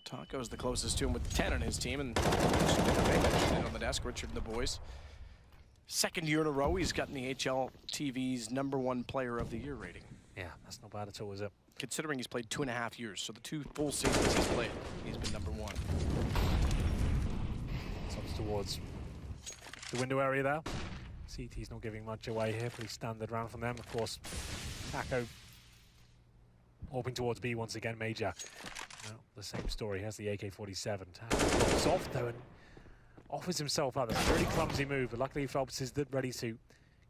Taco's the closest to him with 10 on his team, and on the desk, Richard and the boys. Second year in a row, he's gotten the HL TV's #1 player of the year rating. Yeah, that's not bad at all, is it? Considering he's played 2.5 years, so the 2 full seasons he's played, he's been #1. Comes towards the window area there. CT's not giving much away here, pretty standard round from them. Of course, Taco orbing towards B once again, Major. Well, the same story, he has the AK-47. Taco drops off though and offers himself up. That's a really clumsy move, but luckily Phelps is ready to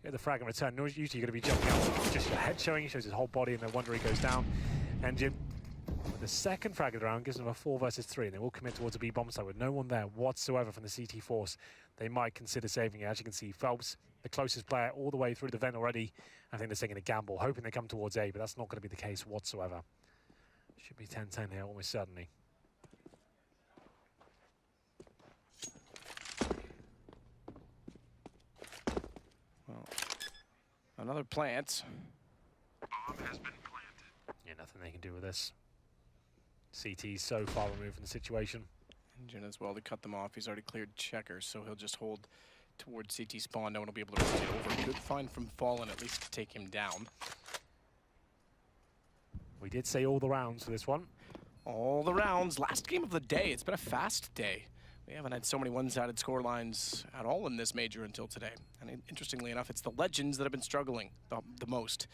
get the frag and return. Usually you're going to be jumping out, just your head showing, he shows his whole body, and no wonder he goes down. And Jim, with the second frag of the round, gives them a 4 versus 3, and they will commit towards a B bomb site with no one there whatsoever from the CT force. They might consider saving it. As you can see, Phelps, the closest player all the way through the vent already. I think they're taking a gamble, hoping they come towards A, but that's not going to be the case whatsoever. Should be 10-10 here, almost certainly. Well, another plant. Bomb has been planted. Yeah, nothing they can do with this. CT's so far removed from the situation. Engine as well to cut them off. He's already cleared checker, so he'll just hold towards CT spawn. No one will be able to rotate over. Good find from Fallen, at least to take him down. We did say all the rounds for this one. All the rounds. Last game of the day. It's been a fast day. We haven't had so many one-sided score lines at all in this major until today. And interestingly enough, it's the Legends that have been struggling the most.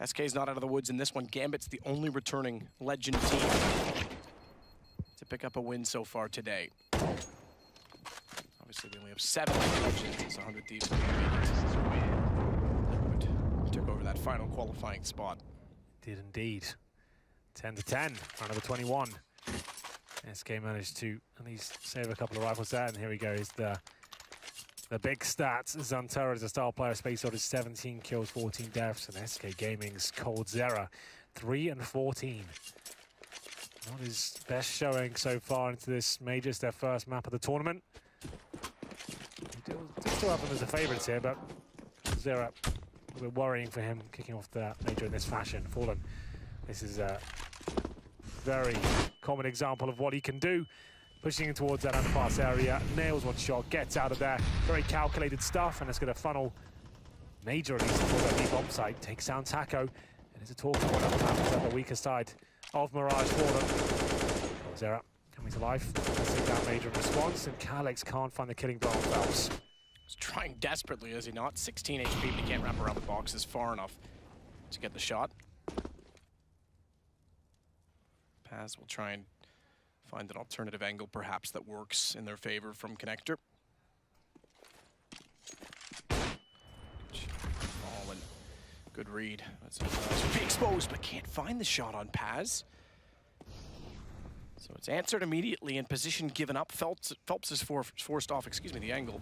SK's not out of the woods in this one. Gambit's the only returning Legend team to pick up a win so far today. Obviously, we only have 7 Legends. It's 100 Thieves. Liquid took over that final qualifying spot. Did indeed. 10-10, round number 21. SK managed to at least save a couple of rifles there, and here we go. Is the big stats. Zontares is a star player. Space Soldiers 17 kills, 14 deaths, and SK Gaming's Cold Zera 3 and 14. Not his best showing so far into this major. It's their first map of the tournament. Still have them as the favourites here, but Zera, a bit worrying for him kicking off the major in this fashion. Fallen. This is a very common example of what he can do. Pushing in towards that underpass area, nails one shot, gets out of there. Very calculated stuff, and it's going to funnel Major at least towards that deep bomb site. Takes down Taco, and it's a talking point up on the weaker side of Mirage for them. Zera coming to life. Let's take down Major in response, and Calix can't find the killing blow on Phelps. He's trying desperately, is he not? 16 HP, but he can't wrap around the boxes far enough to get the shot. Paz will try and find an alternative angle, perhaps, that works in their favor from Connector. Fallen. Good read. That's be exposed, but can't find the shot on Paz. So it's answered immediately in position given up. Phelps is forced off, the angle.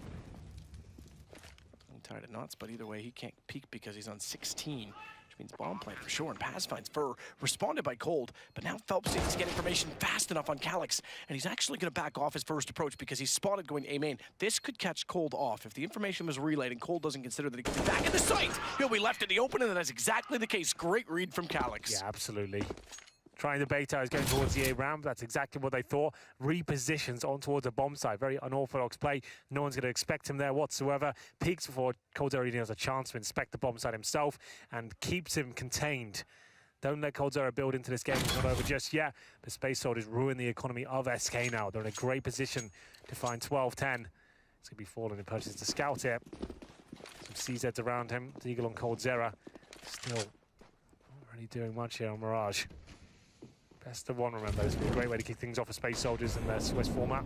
Tied at knots, but either way, he can't peek because he's on 16, which means bomb plant for sure. And Paz finds Fur, responded by Cold, but now Phelps needs to get information fast enough on Calyx, and he's actually going to back off his first approach because he's spotted going A main. This could catch Cold off. If the information was relayed and Cold doesn't consider that he could be back in the site, he'll be left in the open, and that's exactly the case. Great read from Calyx. Yeah, absolutely. Trying the beta is going towards the A ramp. That's exactly what they thought. Repositions on towards a bomb site. Very unorthodox play. No one's going to expect him there whatsoever. Peeks before Coldzera even has a chance to inspect the bomb site himself and keeps him contained. Don't let Coldzera build into this game. It's not over just yet. The Space Soldiers ruin the economy of SK now. They're in a great position to find 12-10. It's going to be falling in purchase to scout here. Some CZs around him. Deagle on Coldzera. Still not really doing much here on Mirage. Best of one, remember. This would be a great way to kick things off for Space Soldiers in their Swiss format.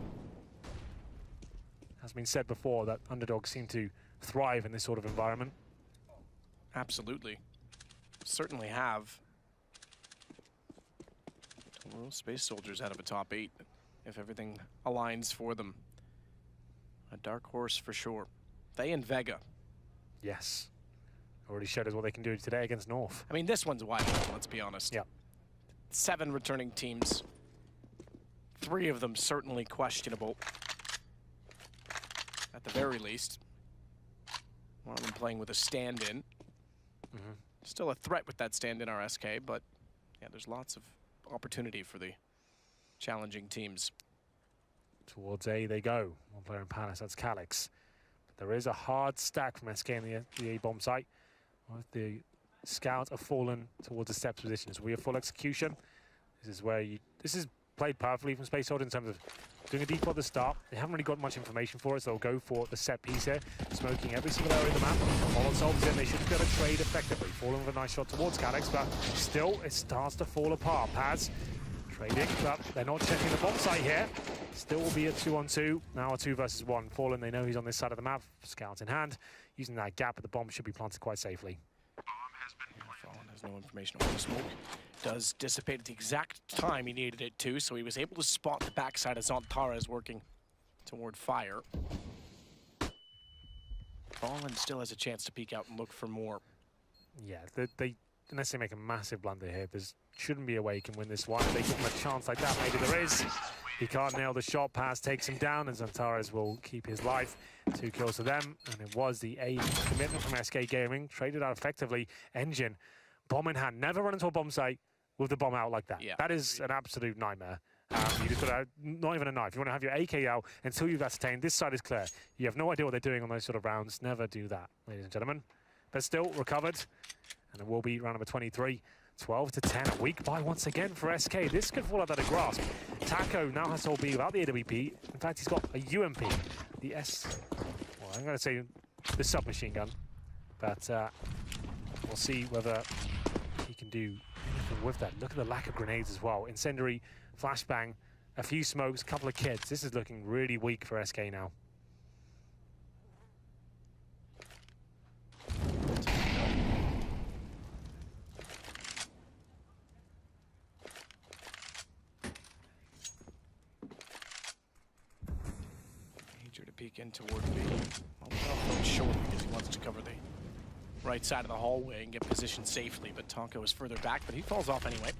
Has been said before that underdogs seem to thrive in this sort of environment. Absolutely. Certainly have. Well, Space Soldiers out of a top 8 if everything aligns for them. A dark horse for sure. They and Vega. Yes. Already showed us what they can do today against North. I mean, this one's wide open, let's be honest. Yeah. 7 returning teams. 3 of them certainly questionable. At the very least. One of them playing with a stand-in. Still a threat with that stand-in RSK, but yeah, there's lots of opportunity for the challenging teams. Towards A they go. One player in Palace, that's Calyx. But there is a hard stack from SK in the A bomb site. The Scouts have fallen towards the steps positions. We have full execution. This is where this is played perfectly from Space Soldier in terms of doing a default at the start. They haven't really got much information for us. They'll go for the set piece here, smoking every single area of the map. All solves in. They should be able to trade effectively. Falling with a nice shot towards Calyx, but still it starts to fall apart. Paz trading, but they're not checking the bomb site here. Still will be a 2-on-2. Now a 2 versus 1. Fallen, they know he's on this side of the map. Scouts in hand. Using that gap, but the bomb should be planted quite safely. Fallen has no information on the smoke. Does dissipate at the exact time he needed it to, so he was able to spot the backside as Zantares working toward fire. Fallen still has a chance to peek out and look for more. Yeah, they unless they make a massive blunder here, there shouldn't be a way he can win this one. If they give him a chance like that, maybe there is. He can't nail the shot. Paz takes him down, and Zantares will keep his life. 2 kills to them, and it was the A commitment from SK Gaming. Traded out effectively. Engine, bomb in hand. Never run into a bomb site with the bomb out like that. Yeah. That is an absolute nightmare. You just got to, not even a knife. You want to have your AK out until you've ascertained this side is clear. You have no idea what they're doing on those sort of rounds. Never do that, ladies and gentlemen. But still recovered, and it will be round number 23. 12-10, a weak buy once again for SK. This could fall out of the grasp. Taco now has to hold B without the AWP. In fact, he's got a UMP. The well, I'm going to say the submachine gun. But we'll see whether he can do anything with that. Look at the lack of grenades as well. Incendiary, flashbang, a few smokes, a couple of kits. This is looking really weak for SK now. Peek in toward B. Well, short because he wants to cover the right side of the hallway and get positioned safely, but Tonko is further back, but he falls off anyway.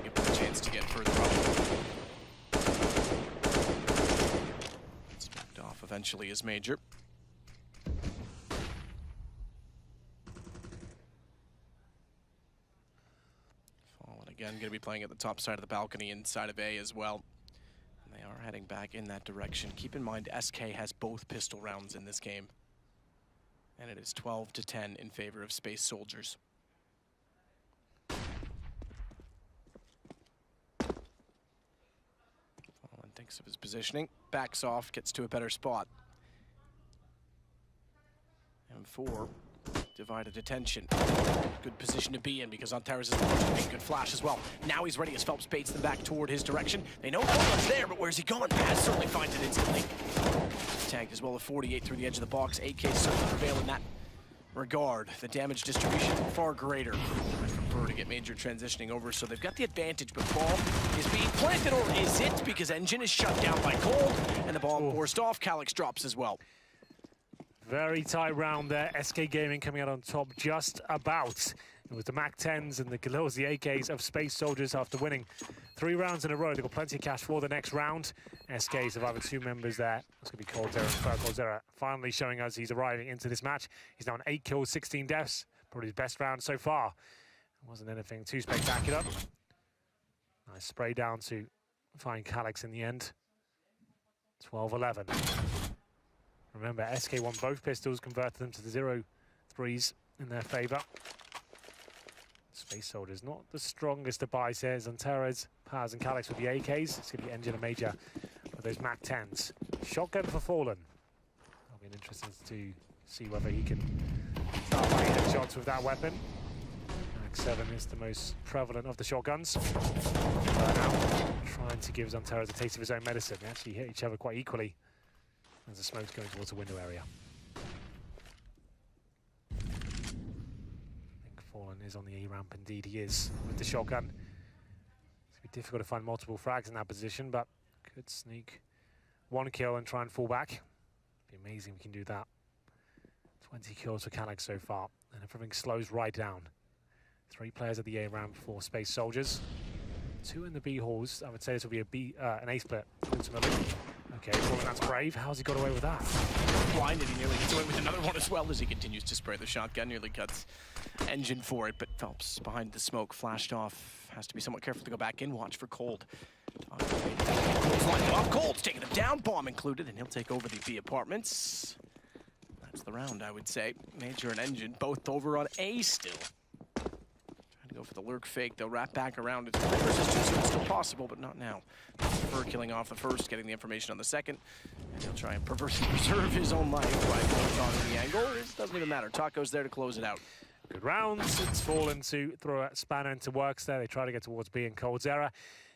Give him a chance to get further up. Smoked off eventually is Major. Fallen again, going to be playing at the top side of the balcony inside of A as well. They are heading back in that direction. Keep in mind, SK has both pistol rounds in this game. And it is 12-10 in favor of Space Soldiers. Fallen thinks of his positioning, backs off, gets to a better spot. M4 Divided attention. Good position to be in because Antares is making good flash as well. Now he's ready as Phelps baits them back toward his direction. They know Cole's there, but where's he going? Paz certainly finds it instantly. Tagged as well at 48 through the edge of the box. AK certainly prevail in that regard. The damage distribution far greater. I prefer to get Major transitioning over, so they've got the advantage, but bomb is being planted, or is it? Because Engine is shut down by Cold, and the bomb forced off. Calyx drops as well. Very tight round there. SK Gaming coming out on top just about. It was the MAC-10s and the Galils, the AKs of Space Soldiers after winning 3 rounds in a row. They've got plenty of cash for the next round. SK surviving 2 members there. It's going to be Coldzera and Coldzera finally showing us he's arriving into this match. He's now on 8 kills, 16 deaths. Probably his best round so far. It wasn't anything too spectacular. Nice spray down to find Calyx in the end. 12-11. Remember, SK won both pistols, converted them to the 0-3s in their favor. Space Soldiers not the strongest of buys here. Antares, Paz and Calyx with the AKs. It's going to be Engine and Major with those MAC-10s. Shotgun for Fallen. That'll be interesting to see whether he can start hitting shots with that weapon. MAC-7 is the most prevalent of the shotguns. Now trying to give Antares a taste of his own medicine. They actually hit each other quite equally as the smoke's going towards the window area. I think Fallen is on the A ramp, indeed he is, with the shotgun. It's going to be difficult to find multiple frags in that position, but could sneak 1 kill and try and fall back. Be amazing if we can do that. 20 kills for Calyx so far, and everything slows right down. 3 players at the A ramp for Space Soldiers. 2 in the B halls. I would say this will be an A split ultimately. Okay, well, that's brave. How's he got away with that? Blinded, he nearly gets away with another one as well as he continues to spray the shotgun. Nearly cuts Engine for it, but Phelps behind the smoke, flashed off. Has to be somewhat careful to go back in. Watch for Cold. Cold's lining up. Cold's taking him down, bomb included, and he'll take over the B apartments. That's the round, I would say. Major and Engine both over on A still. Go for the lurk fake, they'll wrap back around. It's versus 2, so it's still possible, but not now. Prefer killing off the first, getting the information on the second, and he'll try and perversely preserve his own life by going on the angle. It doesn't even matter. Taco's there to close it out. Good rounds. It's Fallen to throw a spanner into works there. They try to get towards B, and Coldzera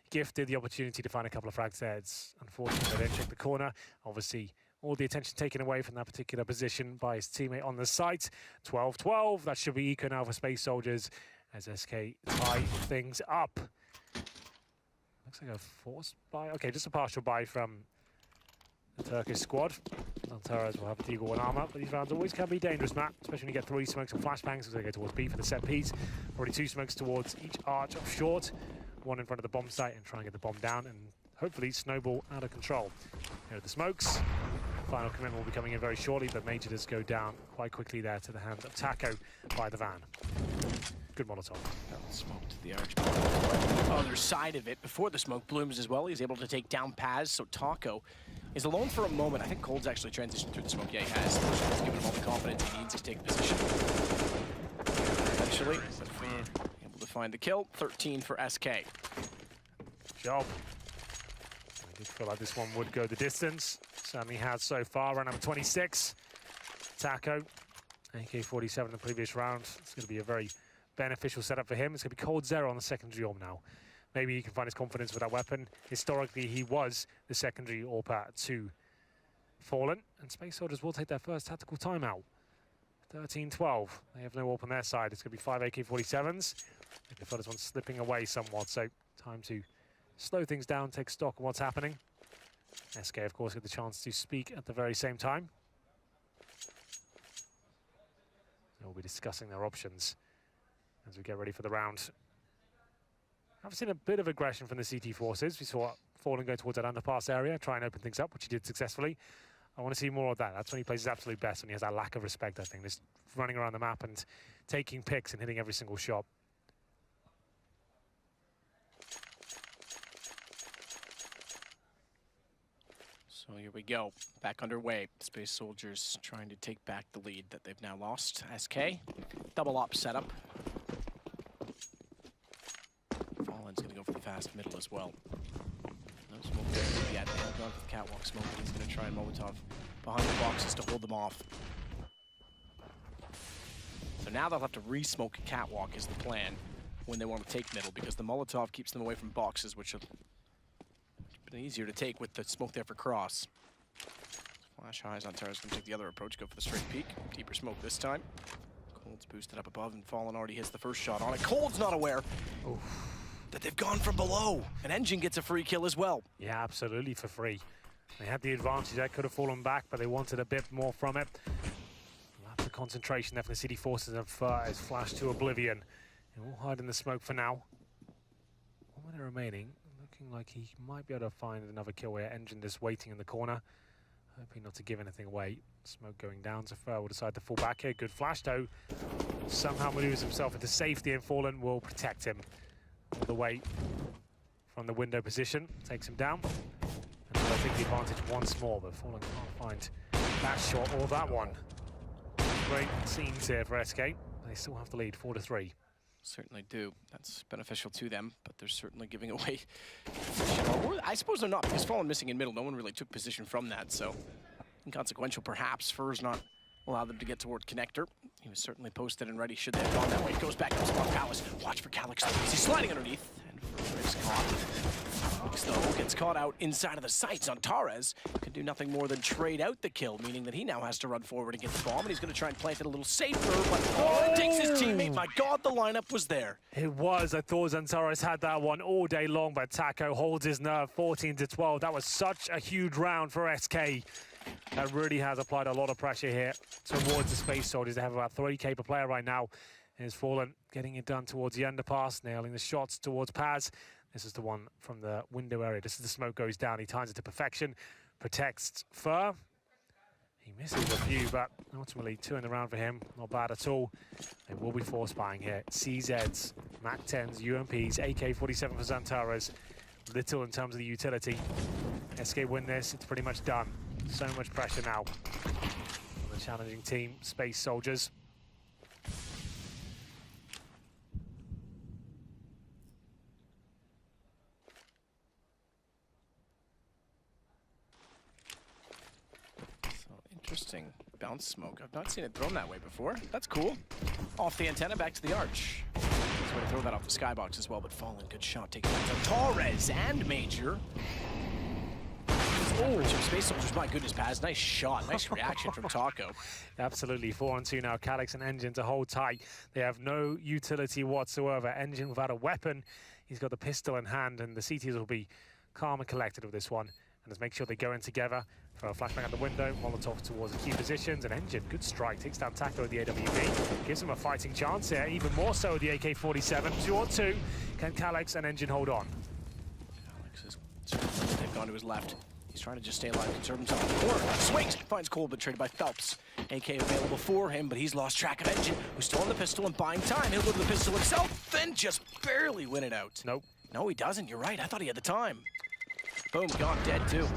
gifted the opportunity to find a couple of frags there. It's unfortunate they didn't check the corner. Obviously, all the attention taken away from that particular position by his teammate on the site. 12-12. That should be eco now for Space Soldiers, as SK tie things up. Looks like a forced buy. Okay, just a partial buy from the Turkish squad. Antares will have a Deagle and armor, but these rounds always can be dangerous, Matt, especially when you get 3 smokes and flashbangs. So they go towards B for the set piece. Already 2 smokes towards each arch of short. 1 in front of the bomb site and try and get the bomb down and hopefully snowball out of control. Here are the smokes. Final commitment will be coming in very shortly, but Major does go down quite quickly there to the hand of Taco by the van. Good Molotov. Smoked the arch. Other side of it, before the smoke blooms as well, he's able to take down Paz, so Taco is alone for a moment. I think Cold's actually transitioned through the smoke. Yeah, he has. It's given him all the confidence he needs to take position. Eventually, able to find the kill. 13 for SK. Job. I did feel like this one would go the distance. Certainly has so far. Round number 26. Taco. AK-47 in the previous round. It's going to be a very beneficial setup for him. It's going to be Coldzera on the secondary AWP now. Maybe he can find his confidence with that weapon. Historically, he was the secondary AWP to Fallen, and Space Soldiers will take their first tactical timeout. 13-12. They have no AWP on their side. It's going to be 5 AK-47s. I feel this one's slipping away somewhat, so time to slow things down, take stock of what's happening. SK, of course, get the chance to speak at the very same time. We'll be discussing their options as we get ready for the round. I've seen a bit of aggression from the CT forces. We saw Fallen go towards that underpass area, try and open things up, which he did successfully. I want to see more of that. That's when he plays his absolute best, when he has that lack of respect, I think. Just running around the map and taking picks and hitting every single shot. So here we go, back underway. Space Soldiers trying to take back the lead that they've now lost. SK, double op setup. Fallen's gonna go for the fast middle as well. No smoke there yet. They'll go for the catwalk smoke, and he's gonna try and Molotov behind the boxes to hold them off. And now they'll have to re-smoke catwalk is the plan when they want to take middle, because the Molotov keeps them away from boxes, which have been easier to take with the smoke there for cross. Flash highs on Tara's gonna take the other approach, go for the straight peek. Deeper smoke this time. Cold's boosted up above, and Fallen already hits the first shot on it. Cold's not aware that they've gone from below. An Engine gets a free kill as well. Yeah, absolutely for free. They had the advantage. That could have fallen back, but they wanted a bit more from it. Lots of concentration there for the City Forces, and Fur is flashed to oblivion. They will hide in the smoke for now. 1 minute remaining. Looking like he might be able to find another kill here. Engine just waiting in the corner, hoping not to give anything away. Smoke going down, so Fur will decide to fall back here. Good flash though. Somehow maneuvers himself into safety, and Fallen will protect him all the way from the window position. Takes him down. And I think the advantage once more, but Fallen can't find that shot or that one. Great scenes here for SK. They still have the lead, 4-3. Certainly do. That's beneficial to them, but they're certainly giving away. Or I suppose they're not, because Fallen missing in middle, no one really took position from that, so inconsequential perhaps. Fur's not allowed them to get toward connector. He was certainly posted and ready should they have gone that way. He goes back to Spawn Palace. Watch for Calyx. He's sliding underneath, and Fur is caught. Calyx, though, gets caught out inside of the sights on Torres. Can do nothing more than trade out the kill, meaning that he now has to run forward and get the bomb, and he's going to try and plant it a little safer, but Fallen takes his teammate. My God, the lineup was there. It was. I thought Zantares had that one all day long, but Taco holds his nerve, 14-12. That was such a huge round for SK. That really has applied a lot of pressure here towards the Space Soldiers. They have about 30k per player right now. It's Fallen getting it done towards the underpass, nailing the shots towards Paz. This is the one from the window area. This is the smoke goes down. He times it to perfection, protects Fur. He misses a few, but ultimately 2 in the round for him. Not bad at all. They will be force buying here. CZs, MAC-10s, UMPs, AK-47 for Zantares. Little in terms of the utility. SK win this, it's pretty much done. So much pressure now on the challenging team, Space Soldiers. So interesting bounce smoke. I've not seen it thrown that way before. That's cool. Off the antenna, back to the arch. He's going to throw that off the skybox as well, but Fallen, good shot. Taking it to Torres and Major. Oh, Space Soldiers, my goodness, Paz, nice shot. Nice reaction from Taco. Absolutely, 4-2 now. Calyx and Engine to hold tight. They have no utility whatsoever. Engine without a weapon. He's got the pistol in hand, and the CTs will be calm and collected with this one. And just make sure they go in together. Throw a flashbang at the window. Molotov towards the key positions. And Engine, good strike. Takes down Taco with the AWP. Gives him a fighting chance here. Even more so with the AK-47. 2-on-2. Can Calyx and Engine hold on? Calyx has gone to his left. He's trying to just stay alive, conserve himself in the corner. Swings, finds Cole, but traded by Phelps. AK available for him, but he's lost track of Engine, who's still on the pistol and buying time. He'll go to the pistol himself, then just barely win it out. Nope. No, he doesn't. You're right. I thought he had the time. Boom, gone, dead too.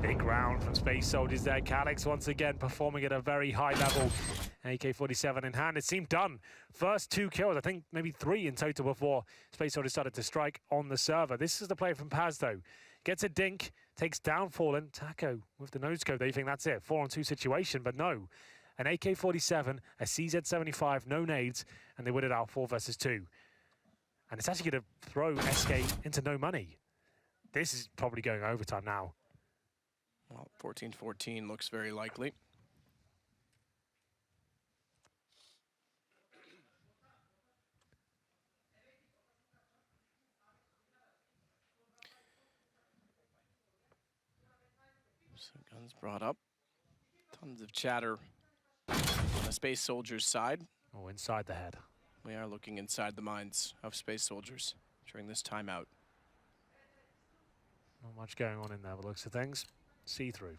Big round from Space Soldiers there. Calyx once again performing at a very high level. AK-47 in hand. It seemed done. First 2 kills, I think maybe 3 in total before Space Soldiers started to strike on the server. This is the play from Paz though. Gets a dink, takes down Fallen. Taco with the nose scope. They think that's it. 4-on-2 situation, but no. An AK-47, a CZ-75, no nades, and they win it out 4 versus 2. And it's actually going to throw SK into no money. This is probably going overtime now. Well, 14-14 looks very likely. So guns brought up. Tons of chatter on the Space Soldiers side. Oh, inside the head. We are looking inside the minds of Space Soldiers during this timeout. Not much going on in there, by the looks of things. See-through.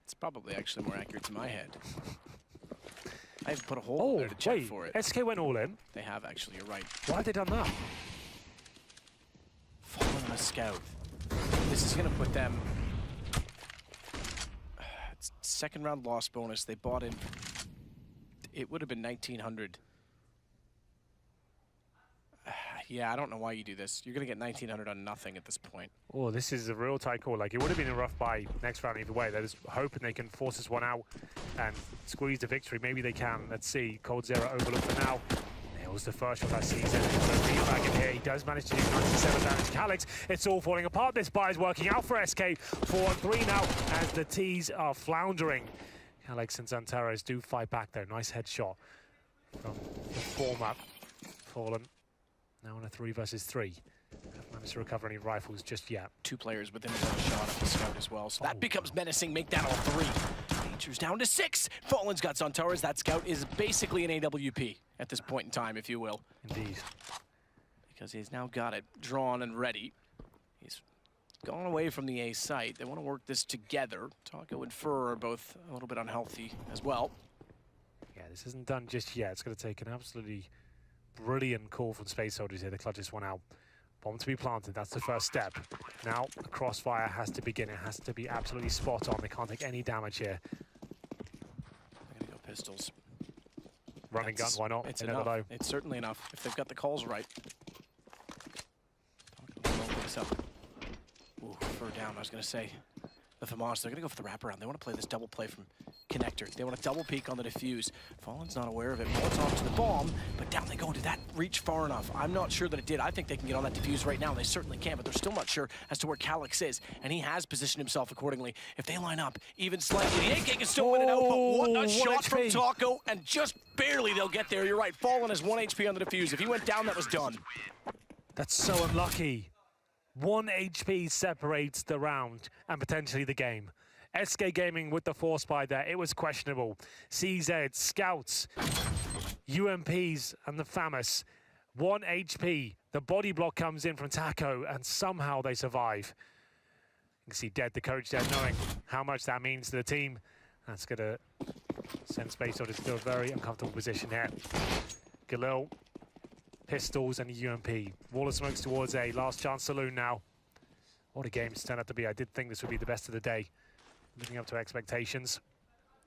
It's probably actually more accurate to my head. I have put a hole there to check for it. SK went all in. They have actually, you're right. Why have they done that? Fallen on a scout. This is going to put them... It's second round loss bonus. They bought in... It would have been 1,900. I Yeah, I don't know why you do this. You're going to get 1,900 on nothing at this point. Oh, this is a real tight call. Like, it would have been a rough buy next round either way. They're just hoping they can force this one out and squeeze the victory. Maybe they can. Let's see. Cold Zero overlooked for now. Nails the first shot that season. Refrag in here. He does manage to do 97 damage. Calyx, it's all falling apart. This buy is working out for SK. 4-3 now as the T's are floundering. Calyx and Zantares do fight back there. Nice headshot from the former. Fallen. Now on a 3 versus 3. Haven't managed to recover any rifles just yet. 2 players within one shot of the scout as well, so that becomes menacing. Make that all 3. Nature's down to 6. Fallen's got Zantares. That scout is basically an AWP at this point in time, if you will. Indeed. Because he's now got it drawn and ready. He's gone away from the A site. They want to work this together. Taco and Fur are both a little bit unhealthy as well. Yeah, this isn't done just yet. It's going to take an absolutely brilliant call from Space Soldiers here to clutch this one out. Bomb to be planted, that's the first step. Now, the crossfire has to begin. It has to be absolutely spot on. They can't take any damage here. They're going to go pistols. Running gun, why not? It's You never enough. know. It's certainly enough if they've got the calls right. This up. Ooh, Fur down, I was going to say. The FAMAS, they're going to go for the wraparound. They want to play this double play from connector. They want to double peek on the defuse. Fallen's not aware of it. Molotov to the bomb, but down they go. Did that reach far enough? I'm not sure that it did. I think they can get on that defuse right now. They certainly can, but they're still not sure as to where Calyx is, and he has positioned himself accordingly. If they line up even slightly, the AK can still win it out, but what a shot HP. from Taco, and just barely they'll get there. You're right. Fallen has 1 HP on the defuse. If he went down, that was done. That's so unlucky. 1 HP separates the round and potentially the game. SK Gaming with the force buy there, it was questionable. CZ, Scouts, UMPs and the FAMAS. 1 HP, the body block comes in from Taco and somehow they survive. You can see Dead, the coach there, knowing how much that means to the team. That's gonna send Space Soldiers to a very uncomfortable position here. Galil, pistols and a UMP. Wall of smokes towards A, last chance saloon now. What a game it's turned out to be. I did think this would be the best of the day. Living up to expectations.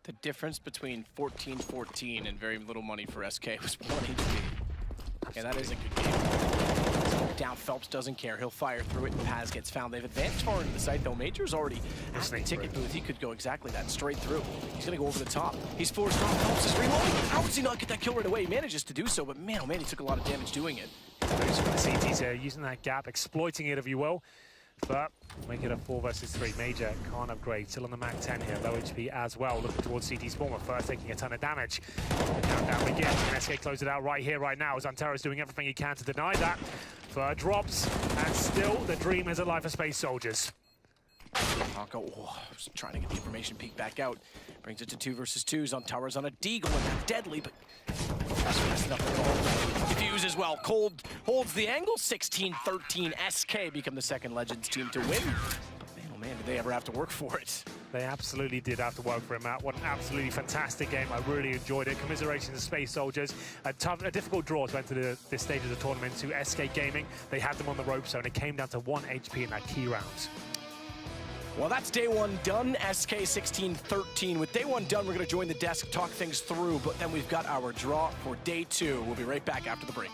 The difference between 14-14 and very little money for SK was 1 HP. Yeah, that is a good game. Down, Phelps doesn't care. He'll fire through it, and Paz gets found. They've advanced far into the site, though. Major's already at the ticket booth. He could go exactly that, straight through. He's going to go over the top. He's forced off. Phelps is reloading. How does he not get that kill right away? He manages to do so, but man, oh man, he took a lot of damage doing it. CT's using that gap, exploiting it, if you will. But make it a 4 versus 3. Major can't upgrade. Still on the Mac 10 here. Low HP as well. Looking towards CT Spawner. First taking a ton of damage. The countdown begins. And SK close it out right here, right now. Zantares doing everything he can to deny that. Fur drops. And still, the dream is alive for Space Soldiers. Taco, trying to get the information peek back out. Brings it to 2 versus 2. Zantares on a deagle, and that's deadly, but that's nothing at all. Defuse as well. Cold holds the angle. 16-13. SK become the second Legends team to win. But man, oh man, did they ever have to work for it. They absolutely did have to work for it, Matt. What an absolutely fantastic game. I really enjoyed it. Commiserations to Space Soldiers. A difficult draw to enter this stage of the tournament to SK Gaming. They had them on the ropes, and it came down to 1 HP in that key round. Well, that's day 1 done. SK 16-13. With day 1 done, we're going to join the desk, talk things through, but then we've got our draw for day 2. We'll be right back after the break.